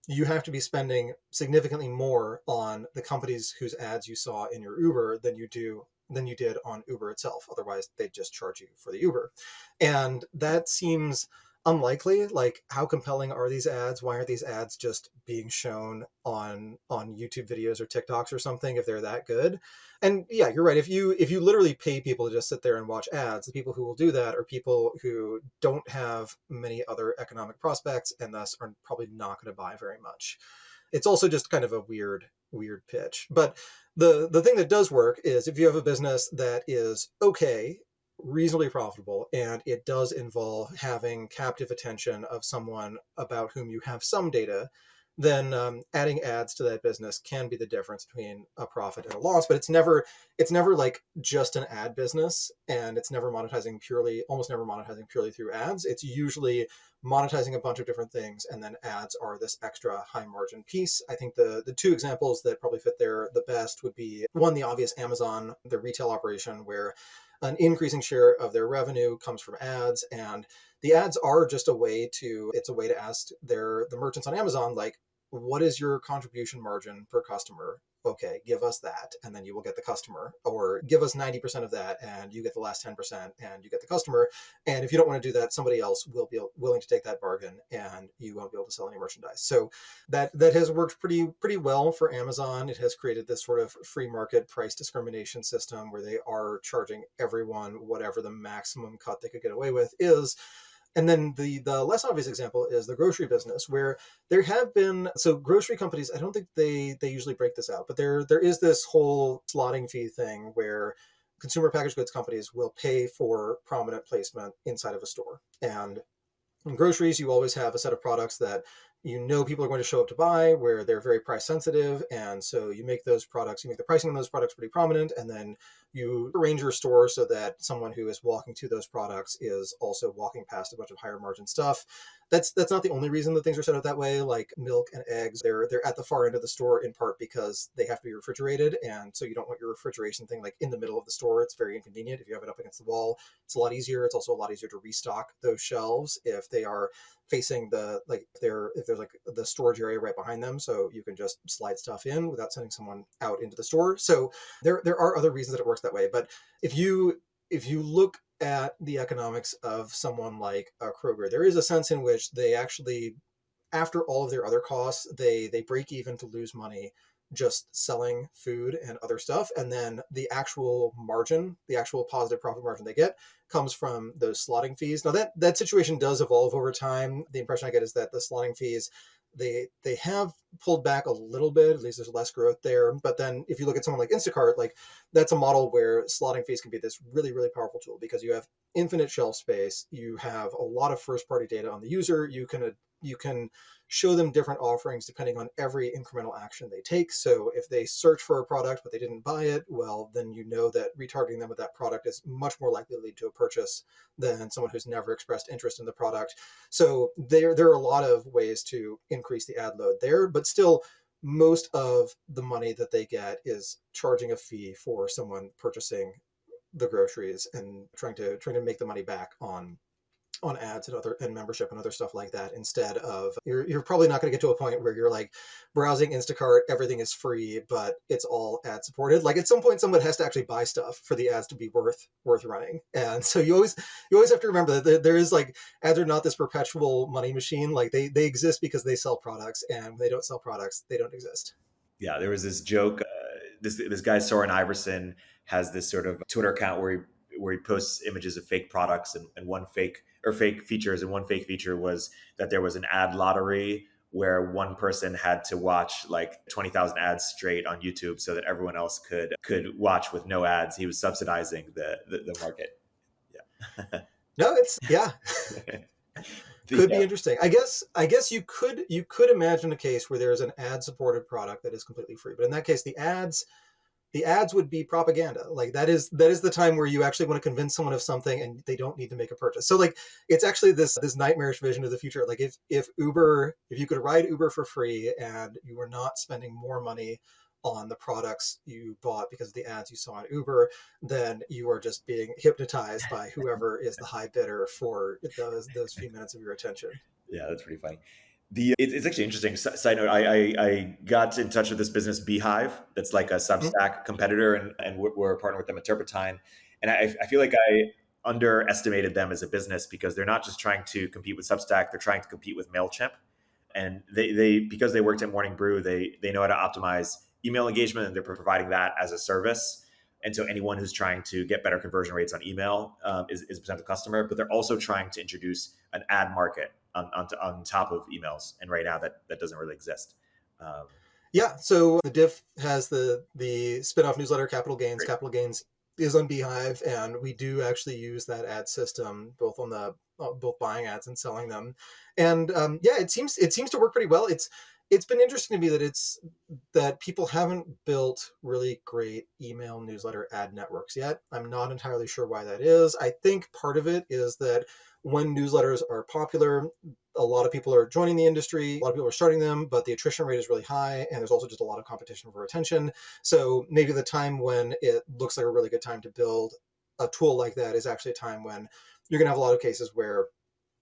you have to be spending significantly more on the companies whose ads you saw in your Uber than you did on Uber itself. Otherwise, they'd just charge you for the Uber. And that seems unlikely. Like, how compelling are these ads? Why aren't these ads just being shown on YouTube videos or TikToks or something if they're that good? And yeah, you're right. If you literally pay people to just sit there and watch ads, the people who will do that are people who don't have many other economic prospects and thus are probably not going to buy very much. It's also just kind of a weird pitch. But the thing that does work is if you have a business that is okay, reasonably profitable, and it does involve having captive attention of someone about whom you have some data, then adding ads to that business can be the difference between a profit and a loss. But it's never like just an ad business, and it's almost never monetizing purely through ads. It's usually monetizing a bunch of different things, and then ads are this extra high margin piece. I think the two examples that probably fit there the best would be, one, the obvious Amazon, the retail operation, where an increasing share of their revenue comes from ads, and the ads are just a way to ask the merchants on Amazon, like, what is your contribution margin per customer? Okay, give us that, and then you will get the customer. Or give us 90% of that, and you get the last 10%, and you get the customer. And if you don't want to do that, somebody else will be willing to take that bargain, and you won't be able to sell any merchandise. So that has worked pretty well for Amazon. It has created this sort of free market price discrimination system where they are charging everyone whatever the maximum cut they could get away with is. And then the less obvious example is the grocery business, where there have been, so grocery companies, I don't think they usually break this out, but there is this whole slotting fee thing where consumer packaged goods companies will pay for prominent placement inside of a store. And in groceries, you always have a set of products that people are going to show up to buy, where they're very price sensitive. And so you make the pricing on those products pretty prominent, and then you arrange your store so that someone who is walking to those products is also walking past a bunch of higher margin stuff. That's not the only reason that things are set up that way. Like milk and eggs, they're at the far end of the store, in part because they have to be refrigerated, and so you don't want your refrigeration thing like in the middle of the store. It's very inconvenient. If you have it up against the wall, it's a lot easier. It's also a lot easier to restock those shelves if they are facing if they're there's like the storage area right behind them, so you can just slide stuff in without sending someone out into the store. So there are other reasons that it works that way. But if you look at the economics of someone like a Kroger, there is a sense in which they actually, after all of their other costs, they break even to lose money just selling food and other stuff. And then the actual margin, the actual positive profit margin they get comes from those slotting fees. Now that situation does evolve over time. The impression I get is that the slotting fees, they have pulled back a little bit, at least there's less growth there. But then if you look at someone like Instacart, like that's a model where slotting fees can be this really, really powerful tool because you have infinite shelf space. You have a lot of first party data on the user. You can show them different offerings depending on every incremental action they take. So if they search for a product but they didn't buy it, well, then you know that retargeting them with that product is much more likely to lead to a purchase than someone who's never expressed interest in the product. So there are a lot of ways to increase the ad load there, but still most of the money that they get is charging a fee for someone purchasing the groceries and trying to make the money back on ads and membership and other stuff like that. Instead of you're probably not going to get to a point where you're like browsing Instacart, everything is free, but it's all ad supported. Like at some point, someone has to actually buy stuff for the ads to be worth running. And so you always have to remember that there is like ads are not this perpetual money machine. Like they exist because they sell products, and when they don't sell products, they don't exist. Yeah, there was this joke. This guy Soren Iverson has this sort of Twitter account where he posts images of fake products and one fake features, and one fake feature was that there was an ad lottery where one person had to watch like 20,000 ads straight on YouTube so that everyone else could watch with no ads. He was subsidizing the market. Yeah. No, it's could be interesting. I guess you could imagine a case where there's an ad supported product that is completely free, but in that case the ads would be propaganda. Like that is the time where you actually want to convince someone of something and they don't need to make a purchase. So like it's actually this nightmarish vision of the future. Like if you could ride Uber for free and you were not spending more money on the products you bought because of the ads you saw on Uber, then you are just being hypnotized by whoever is the high bidder for those few minutes of your attention. Yeah, that's pretty funny. It's actually interesting. Side note, I got in touch with this business Beehiiv that's like a Substack competitor, and we're partnered with them at Turpentine. And I feel like I underestimated them as a business because they're not just trying to compete with Substack, they're trying to compete with MailChimp. And they because they worked at Morning Brew, they know how to optimize email engagement, and they're providing that as a service. And so anyone who's trying to get better conversion rates on email is a potential customer, but they're also trying to introduce an ad market on top of emails. And right now that doesn't really exist. Yeah. So the Diff has the spinoff newsletter Capital Gains. Great. Capital Gains is on Beehiiv, and we do actually use that ad system both on both buying ads and selling them. And it seems to work pretty well. It's been interesting to me that people haven't built really great email newsletter ad networks yet. I'm not entirely sure why that is. I think part of it is that when newsletters are popular, a lot of people are joining the industry, a lot of people are starting them, but the attrition rate is really high, and there's also just a lot of competition for attention. So maybe the time when it looks like a really good time to build a tool like that is actually a time when you're going to have a lot of cases where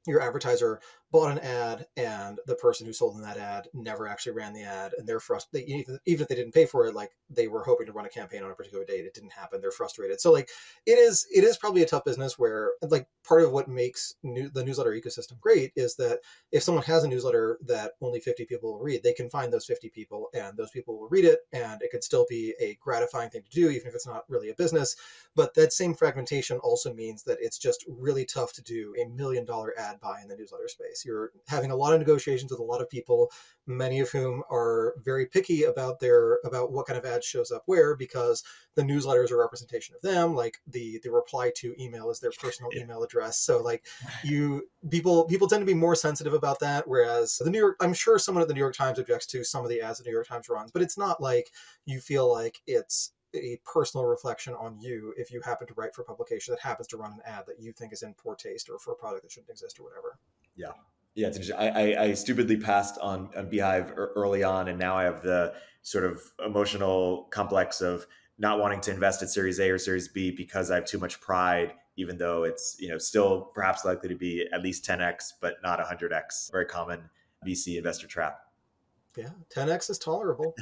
your advertiser bought an ad and the person who sold in that ad never actually ran the ad, and they're frustrated. Even if they didn't pay for it, like they were hoping to run a campaign on a particular date, it didn't happen, they're frustrated. So like it is probably a tough business where like part of what makes the newsletter ecosystem great is that if someone has a newsletter that only 50 people will read, they can find those 50 people and those people will read it, and it could still be a gratifying thing to do even if it's not really a business. But that same fragmentation also means that it's just really tough to do $1 million ad buy in the newsletter space. You're having a lot of negotiations with a lot of people, many of whom are very picky about what kind of ad shows up where, because the newsletters are a representation of them. Like the reply to email is their personal email address. So like people tend to be more sensitive about that. Whereas I'm sure someone at the New York Times objects to some of the ads the New York Times runs, but it's not like you feel like it's a personal reflection on you if you happen to write for a publication that happens to run an ad that you think is in poor taste or for a product that shouldn't exist or whatever. Yeah. Yeah, it's interesting. I stupidly passed on Beehiiv early on, and now I have the sort of emotional complex of not wanting to invest at Series A or Series B because I have too much pride, even though it's still perhaps likely to be at least 10x, but not 100x. Very common VC investor trap. Yeah, 10x is tolerable.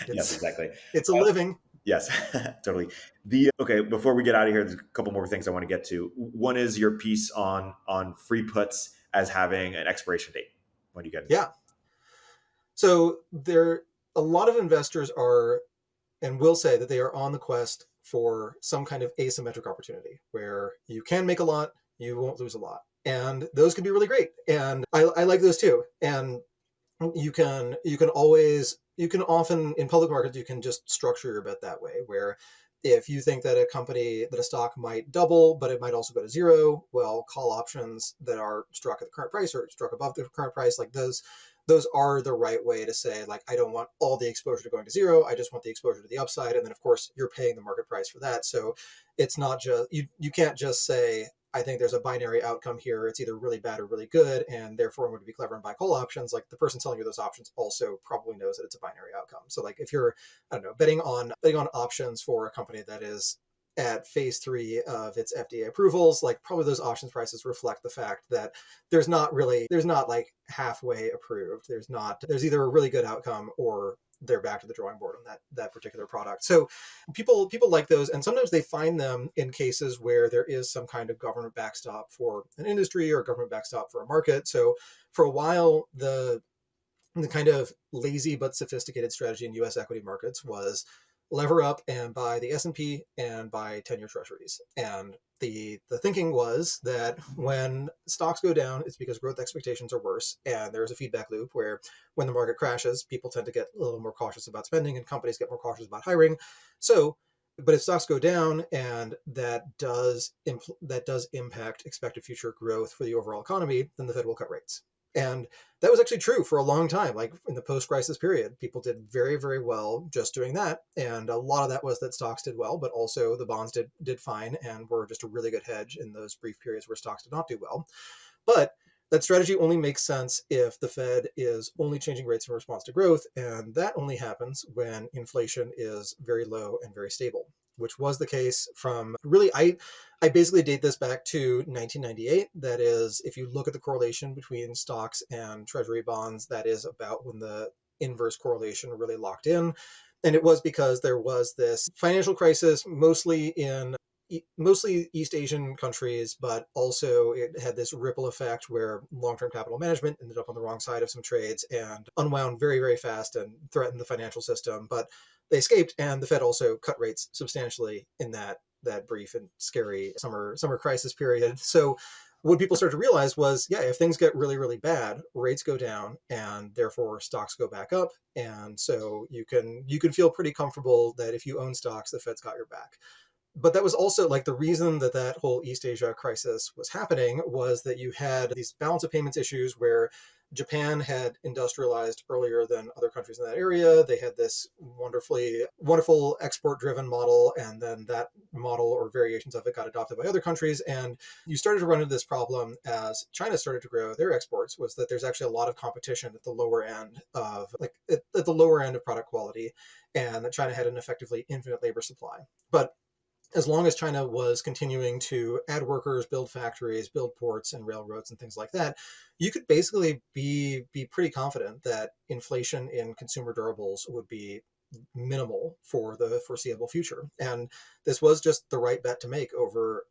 Yes, exactly. It's a living. Yes, totally. Okay, before we get out of here, there's a couple more things I want to get to. One is your piece on free puts as having an expiration date. When do you get into Yeah. So a lot of investors are and will say that they are on the quest for some kind of asymmetric opportunity where you can make a lot, you won't lose a lot. And those can be really great. And I like those too. And you can often in public markets, you can just structure your bet that way, where if you think that a stock might double, but it might also go to zero, well, call options that are struck at the current price or struck above the current price, like those are the right way to say, like, I don't want all the exposure to going to zero. I just want the exposure to the upside. And then of course you're paying the market price for that. So it's not just, you can't just say, I think there's a binary outcome here. It's either really bad or really good, and therefore I'm going to be clever and buy call options. Like the person selling you those options also probably knows that it's a binary outcome. So like if you're, I don't know, betting on options for a company that is at phase 3 of its FDA approvals, like probably those options prices reflect the fact that there's not like halfway approved. There's either a really good outcome or they're back to the drawing board on that particular product. So people like those, and sometimes they find them in cases where there is some kind of government backstop for an industry or government backstop for a market. So for a while, the kind of lazy but sophisticated strategy in US equity markets was lever up and buy the S&P and buy 10-year treasuries. And the thinking was that when stocks go down, it's because growth expectations are worse. And there's a feedback loop where when the market crashes, people tend to get a little more cautious about spending and companies get more cautious about hiring. So, but if stocks go down, and that does impact expected future growth for the overall economy, then the Fed will cut rates. And that was actually true for a long time. Like in the post-crisis period, people did very, very well just doing that. And a lot of that was that stocks did well, but also the bonds did fine and were just a really good hedge in those brief periods where stocks did not do well. But that strategy only makes sense if the Fed is only changing rates in response to growth. And that only happens when inflation is very low and very stable, which was the case from really, I basically date this back to 1998. That is, if you look at the correlation between stocks and treasury bonds, that is about when the inverse correlation really locked in. And it was because there was this financial crisis, mostly East Asian countries, but also it had this ripple effect where long-term capital management ended up on the wrong side of some trades and unwound very, very fast and threatened the financial system. But they escaped, and the Fed also cut rates substantially in that brief and scary summer crisis period. So what people started to realize was, yeah, if things get really, really bad, rates go down and therefore stocks go back up. And so you can feel pretty comfortable that if you own stocks, the Fed's got your back. But that was also like the reason that whole East Asia crisis was happening was that you had these balance of payments issues where Japan had industrialized earlier than other countries in that area. They had this wonderful export-driven model, and then that model or variations of it got adopted by other countries. And you started to run into this problem as China started to grow their exports, was that there's actually a lot of competition at the lower end of product quality, and that China had an effectively infinite labor supply. But as long as China was continuing to add workers, build factories, build ports and railroads and things like that, you could basically be pretty confident that inflation in consumer durables would be minimal for the foreseeable future. And this was just the right bet to make over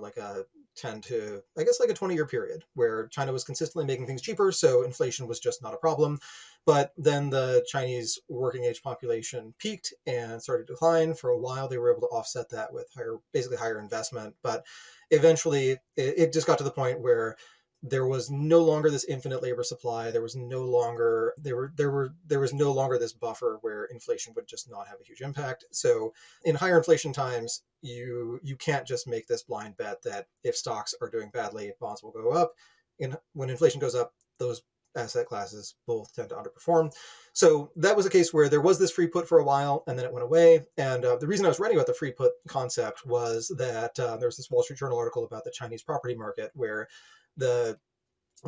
like a 10 to, I guess, like a 20-year period where China was consistently making things cheaper, so inflation was just not a problem. But then the Chinese working age population peaked and started to decline. For a while, they were able to offset that with higher investment. But eventually, it just got to the point where there was no longer this infinite labor supply. There was no longer this buffer where inflation would just not have a huge impact. So in higher inflation times, you can't just make this blind bet that if stocks are doing badly, bonds will go up. When inflation goes up, those asset classes both tend to underperform. So that was a case where there was this free put for a while, and then it went away. And the reason I was writing about the free put concept was that there's this Wall Street Journal article about the Chinese property market where the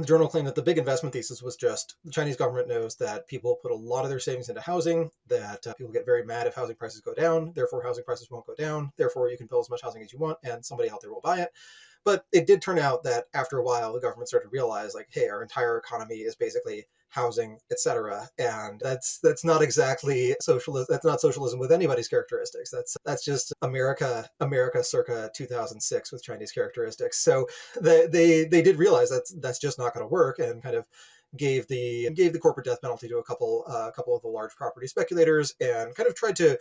journal claimed that the big investment thesis was just the Chinese government knows that people put a lot of their savings into housing, that people get very mad if housing prices go down, therefore housing prices won't go down, therefore you can build as much housing as you want and somebody out there will buy it. But it did turn out that after a while, the government started to realize, like, hey, our entire economy is basically housing, etc. And that's not exactly socialism. That's not socialism with anybody's characteristics. That's just America circa 2006 with Chinese characteristics. So they did realize that's just not going to work, and kind of gave the corporate death penalty to a couple of the large property speculators, and kind of tried to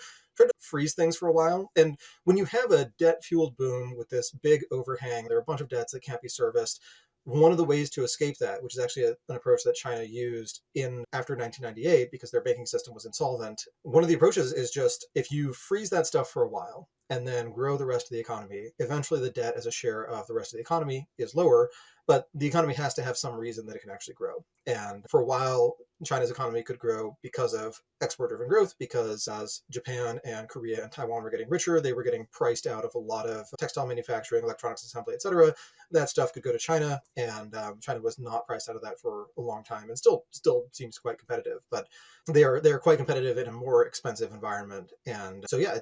freeze things for a while. And when you have a debt fueled boom with this big overhang, there are a bunch of debts that can't be serviced. One of the ways to escape that, which is actually an approach that China used in after 1998 because their banking system was insolvent, one of the approaches is just, if you freeze that stuff for a while and then grow the rest of the economy, eventually the debt as a share of the rest of the economy is lower, but the economy has to have some reason that it can actually grow. And for a while, China's economy could grow because of export-driven growth, because as Japan and Korea and Taiwan were getting richer, they were getting priced out of a lot of textile manufacturing, electronics assembly, etc. That stuff could go to China, and China was not priced out of that for a long time, and still seems quite competitive. But they are quite competitive in a more expensive environment, and so yeah,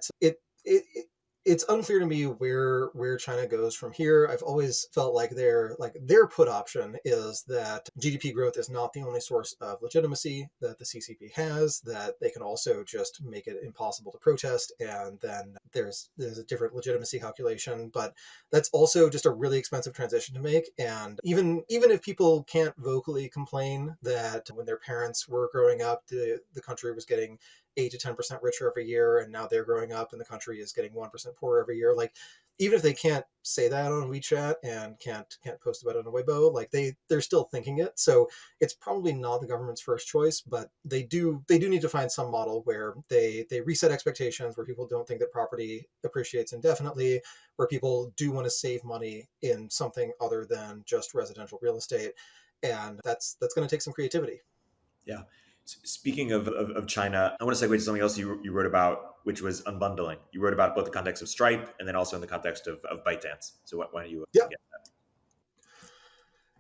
it's unclear to me where China goes from here. I've always felt like their put option is that GDP growth is not the only source of legitimacy that the CCP has, that they can also just make it impossible to protest, and then there's a different legitimacy calculation. But that's also just a really expensive transition to make. And even if people can't vocally complain that when their parents were growing up, the country was getting 8 to 10% richer every year, and now they're growing up and the country is getting 1% poorer every year. Like, even if they can't say that on WeChat and can't post about it on Weibo, like they're still thinking it. So it's probably not the government's first choice, but they do need to find some model where they reset expectations, where people don't think that property appreciates indefinitely, where people do want to save money in something other than just residential real estate. And that's going to take some creativity. Yeah. Speaking of China, I want to segue to something else you wrote about, which was unbundling. You wrote about both the context of Stripe and then also in the context of ByteDance. So why don't you Yeah. get that?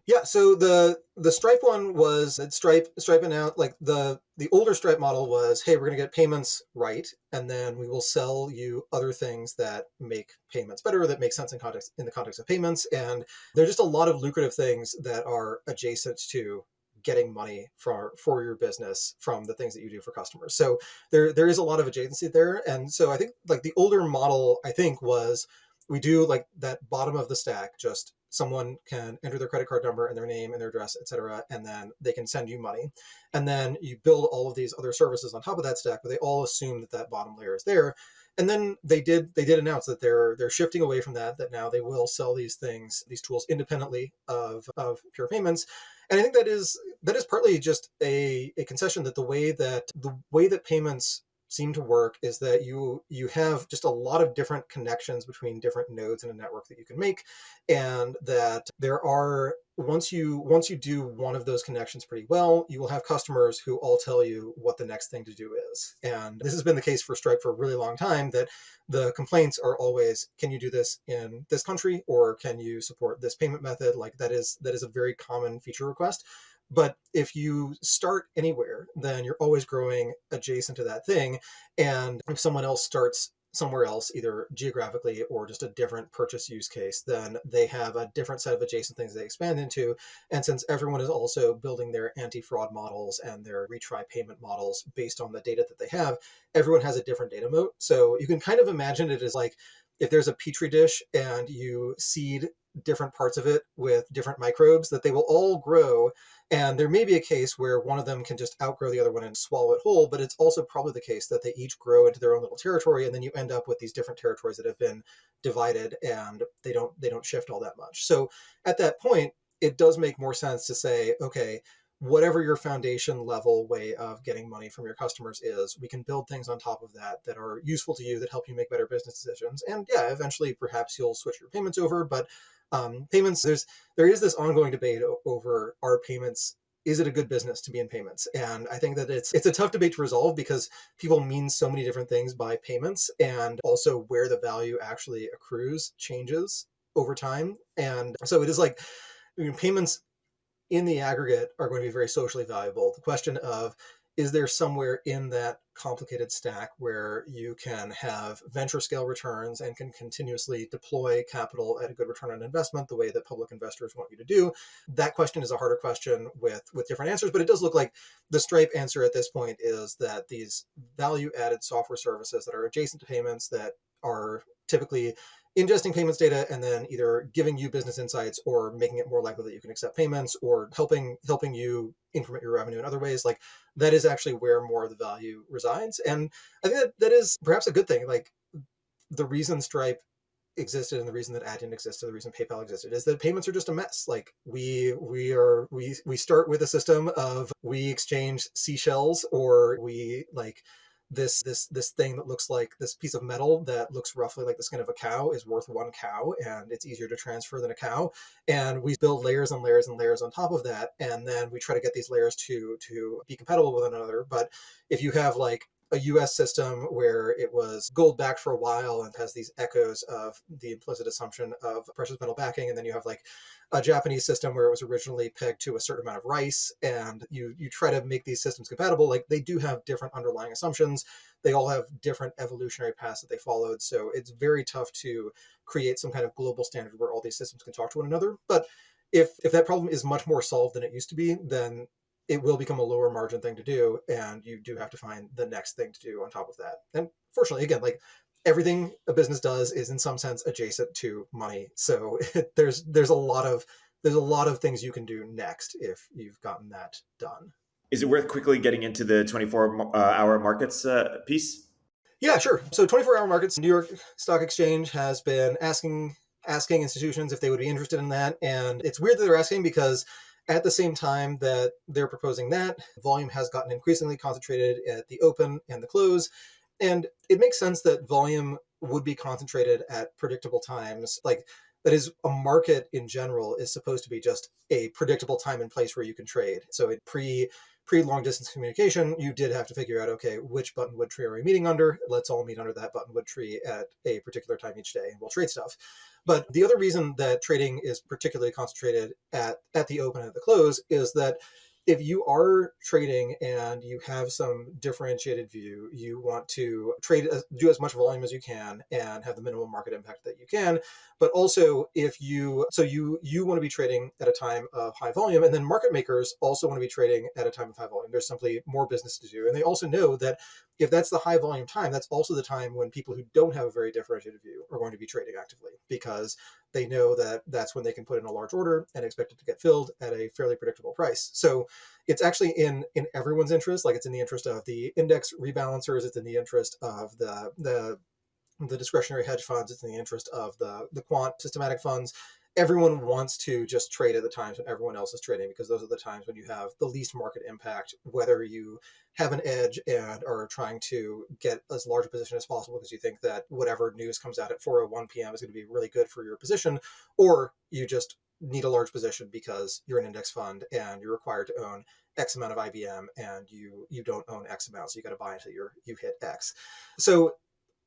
Yeah, so the Stripe one was that Stripe announced, like, the older Stripe model was, hey, we're going to get payments right, and then we will sell you other things that make payments better, that make sense in the context of payments. And there's just a lot of lucrative things that are adjacent to getting money for your business from the things that you do for customers. So there is a lot of adjacency there. And so I think, like, the older model, I think, was, we do like that bottom of the stack, just someone can enter their credit card number and their name and their address, etc., and then they can send you money. And then you build all of these other services on top of that stack, but they all assume that bottom layer is there. And then they did announce that they're shifting away from that now they will sell these tools independently of pure payments. And I think that is partly just a concession that the way that payments seem to work is that you have just a lot of different connections between different nodes in a network that you can make, and that there are, once you do one of those connections pretty well, you will have customers who all tell you what the next thing to do is. And this has been the case for Stripe for a really long time, that the complaints are always, can you do this in this country, or can you support this payment method? Like, that is a very common feature request. But if you start anywhere, then you're always growing adjacent to that thing. And if someone else starts somewhere else, either geographically or just a different purchase use case, then they have a different set of adjacent things they expand into. And since everyone is also building their anti-fraud models and their retry payment models based on the data that they have, everyone has a different data moat. So you can kind of imagine it as like, if there's a petri dish and you seed different parts of it with different microbes, that they will all grow. And there may be a case where one of them can just outgrow the other one and swallow it whole, but it's also probably the case that they each grow into their own little territory, and then you end up with these different territories that have been divided, and they don't shift all that much. So at that point, it does make more sense to say, okay, whatever your foundation level way of getting money from your customers is, we can build things on top of that are useful to you, that help you make better business decisions. And yeah, eventually perhaps you'll switch your payments over, but payments, there is this ongoing debate over, are payments, is it a good business to be in payments? And I think that it's a tough debate to resolve, because people mean so many different things by payments, and also where the value actually accrues changes over time. And so it is like, payments in the aggregate are going to be very socially valuable. The question of, is there somewhere in that complicated stack where you can have venture scale returns and can continuously deploy capital at a good return on investment the way that public investors want you to do? That question is a harder question with different answers, but it does look like the Stripe answer at this point is that these value added software services that are adjacent to payments, that are typically ingesting payments data and then either giving you business insights or making it more likely that you can accept payments, or helping you increment your revenue in other ways, like that is actually where more of the value resides. And I think that is perhaps a good thing. Like the reason Stripe existed and the reason that Adyen existed, the reason PayPal existed, is that payments are just a mess. Like we start with a system of we exchange seashells, or we like this thing that looks like this piece of metal that looks roughly like the skin of a cow is worth one cow, and it's easier to transfer than a cow. And we build layers and layers and layers on top of that, and then we try to get these layers to be compatible with one another. But if you have like a US system where it was gold backed for a while and has these echoes of the implicit assumption of precious metal backing, and then you have like a Japanese system where it was originally pegged to a certain amount of rice, and you try to make these systems compatible, like they do have different underlying assumptions. They all have different evolutionary paths that they followed. So it's very tough to create some kind of global standard where all these systems can talk to one another. But if that problem is much more solved than it used to be, then it will become a lower margin thing to do, and you do have to find the next thing to do on top of that. And fortunately, again, like everything a business does is in some sense adjacent to money. So there's a lot of things you can do next if you've gotten that done. Is it worth quickly getting into the 24-hour markets piece? Yeah, sure. So 24-hour markets, New York Stock Exchange has been asking institutions if they would be interested in that. And it's weird that they're asking, because at the same time that they're proposing that, volume has gotten increasingly concentrated at the open and the close. And it makes sense that volume would be concentrated at predictable times. Like, that is, a market in general is supposed to be just a predictable time and place where you can trade. So in pre long distance communication, you did have to figure out, okay, which buttonwood tree are we meeting under? Let's all meet under that buttonwood tree at a particular time each day, and we'll trade stuff. But the other reason that trading is particularly concentrated at the open and at the close is that if you are trading and you have some differentiated view, you want to do as much volume as you can and have the minimum market impact that you can. But also, if you want to be trading at a time of high volume, and then market makers also want to be trading at a time of high volume. There's simply more business to do. And they also know that if that's the high volume time, that's also the time when people who don't have a very differentiated view are going to be trading actively, because they know that that's when they can put in a large order and expect it to get filled at a fairly predictable price. So it's actually in everyone's interest. Like, it's in the interest of the index rebalancers. It's in the interest of the discretionary hedge funds. It's in the interest of the quant systematic funds. Everyone wants to just trade at the times when everyone else is trading, because those are the times when you have the least market impact, whether you have an edge and are trying to get as large a position as possible because you think that whatever news comes out at 4:01 p.m. is going to be really good for your position, or you just need a large position because you're an index fund and you're required to own X amount of IBM, and you don't own X amount, so you got to buy until you hit X. So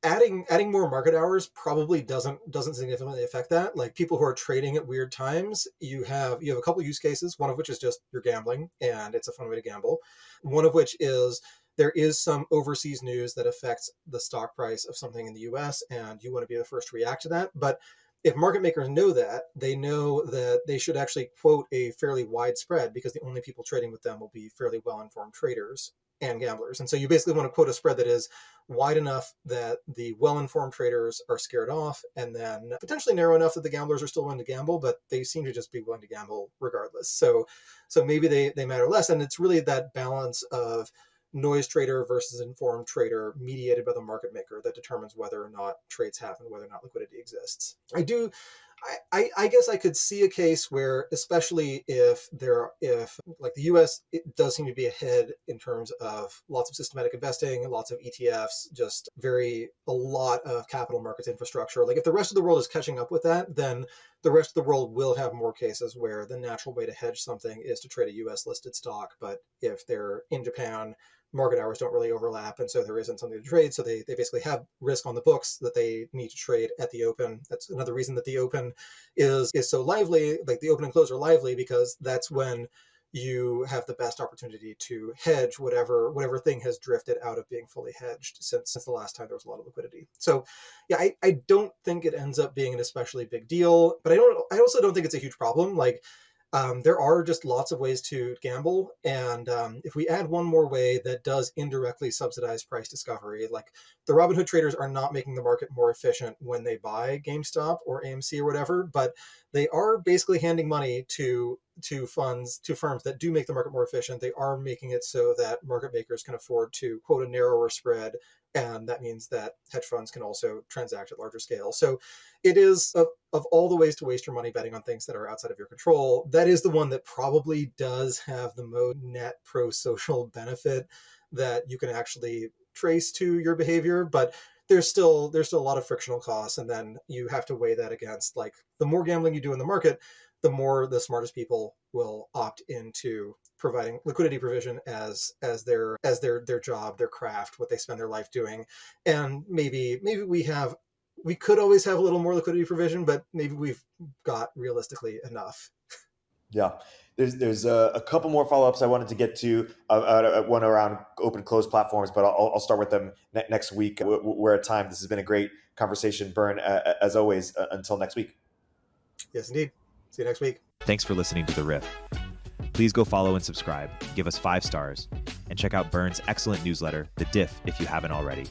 adding more market hours probably doesn't significantly affect that. Like, people who are trading at weird times, you have a couple use cases, one of which is just you're gambling, and it's a fun way to gamble. One of which is there is some overseas news that affects the stock price of something in the US, and you want to be the first to react to that. But if market makers know that, they know that they should actually quote a fairly wide spread, because the only people trading with them will be fairly well-informed traders and gamblers. And so you basically want to quote a spread that is wide enough that the well-informed traders are scared off, and then potentially narrow enough that the gamblers are still willing to gamble, but they seem to just be willing to gamble regardless. So maybe they matter less. And it's really that balance of noise trader versus informed trader mediated by the market maker that determines whether or not trades happen, whether or not liquidity exists. I guess I could see a case where, especially if like the US, it does seem to be ahead in terms of lots of systematic investing, lots of ETFs, just a lot of capital markets infrastructure. Like, if the rest of the world is catching up with that, then the rest of the world will have more cases where the natural way to hedge something is to trade a US listed stock. But if they're in Japan, market hours don't really overlap, and so there isn't something to trade. So they basically have risk on the books that they need to trade at the open. That's another reason that the open is so lively. Like, the open and close are lively, because that's when you have the best opportunity to hedge whatever thing has drifted out of being fully hedged since the last time there was a lot of liquidity. So yeah, I don't think it ends up being an especially big deal, but I also don't think it's a huge problem. Like, there are just lots of ways to gamble. And if we add one more way that does indirectly subsidize price discovery, like the Robinhood traders are not making the market more efficient when they buy GameStop or AMC or whatever, but they are basically handing money to firms that do make the market more efficient. They are making it so that market makers can afford to quote a narrower spread. And that means that hedge funds can also transact at larger scale. So it is, of all the ways to waste your money betting on things that are outside of your control, that is the one that probably does have the most net pro-social benefit that you can actually trace to your behavior. But there's still a lot of frictional costs. And then you have to weigh that against, like, the more gambling you do in the market, the more the smartest people will opt into providing liquidity provision as their job, their craft, what they spend their life doing. And maybe we could always have a little more liquidity provision, but maybe we've got realistically enough. Yeah, there's a couple more follow-ups I wanted to get to, one around open closed platforms, but I'll start with them next week. We're at time. This has been a great conversation, Bern, as always. Until next week. Yes, indeed. See you next week. Thanks for listening to The Riff. Please go follow and subscribe, give us 5 stars, and check out Bern's excellent newsletter, The Diff, if you haven't already.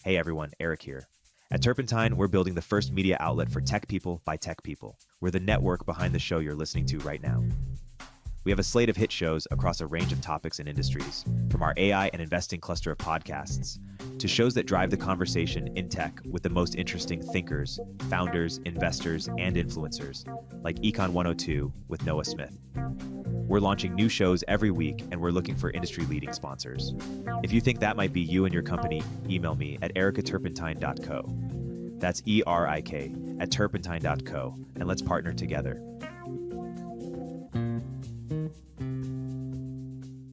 Hey everyone, Eric here. At Turpentine, we're building the first media outlet for tech people by tech people. We're the network behind the show you're listening to right now. We have a slate of hit shows across a range of topics and industries, from our AI and investing cluster of podcasts to shows that drive the conversation in tech with the most interesting thinkers, founders, investors, and influencers, like Econ 102 with Noah Smith. We're launching new shows every week, and we're looking for industry-leading sponsors. If you think that might be you and your company, email me at ericaturpentine.co. That's ERIK at turpentine.co, and let's partner together.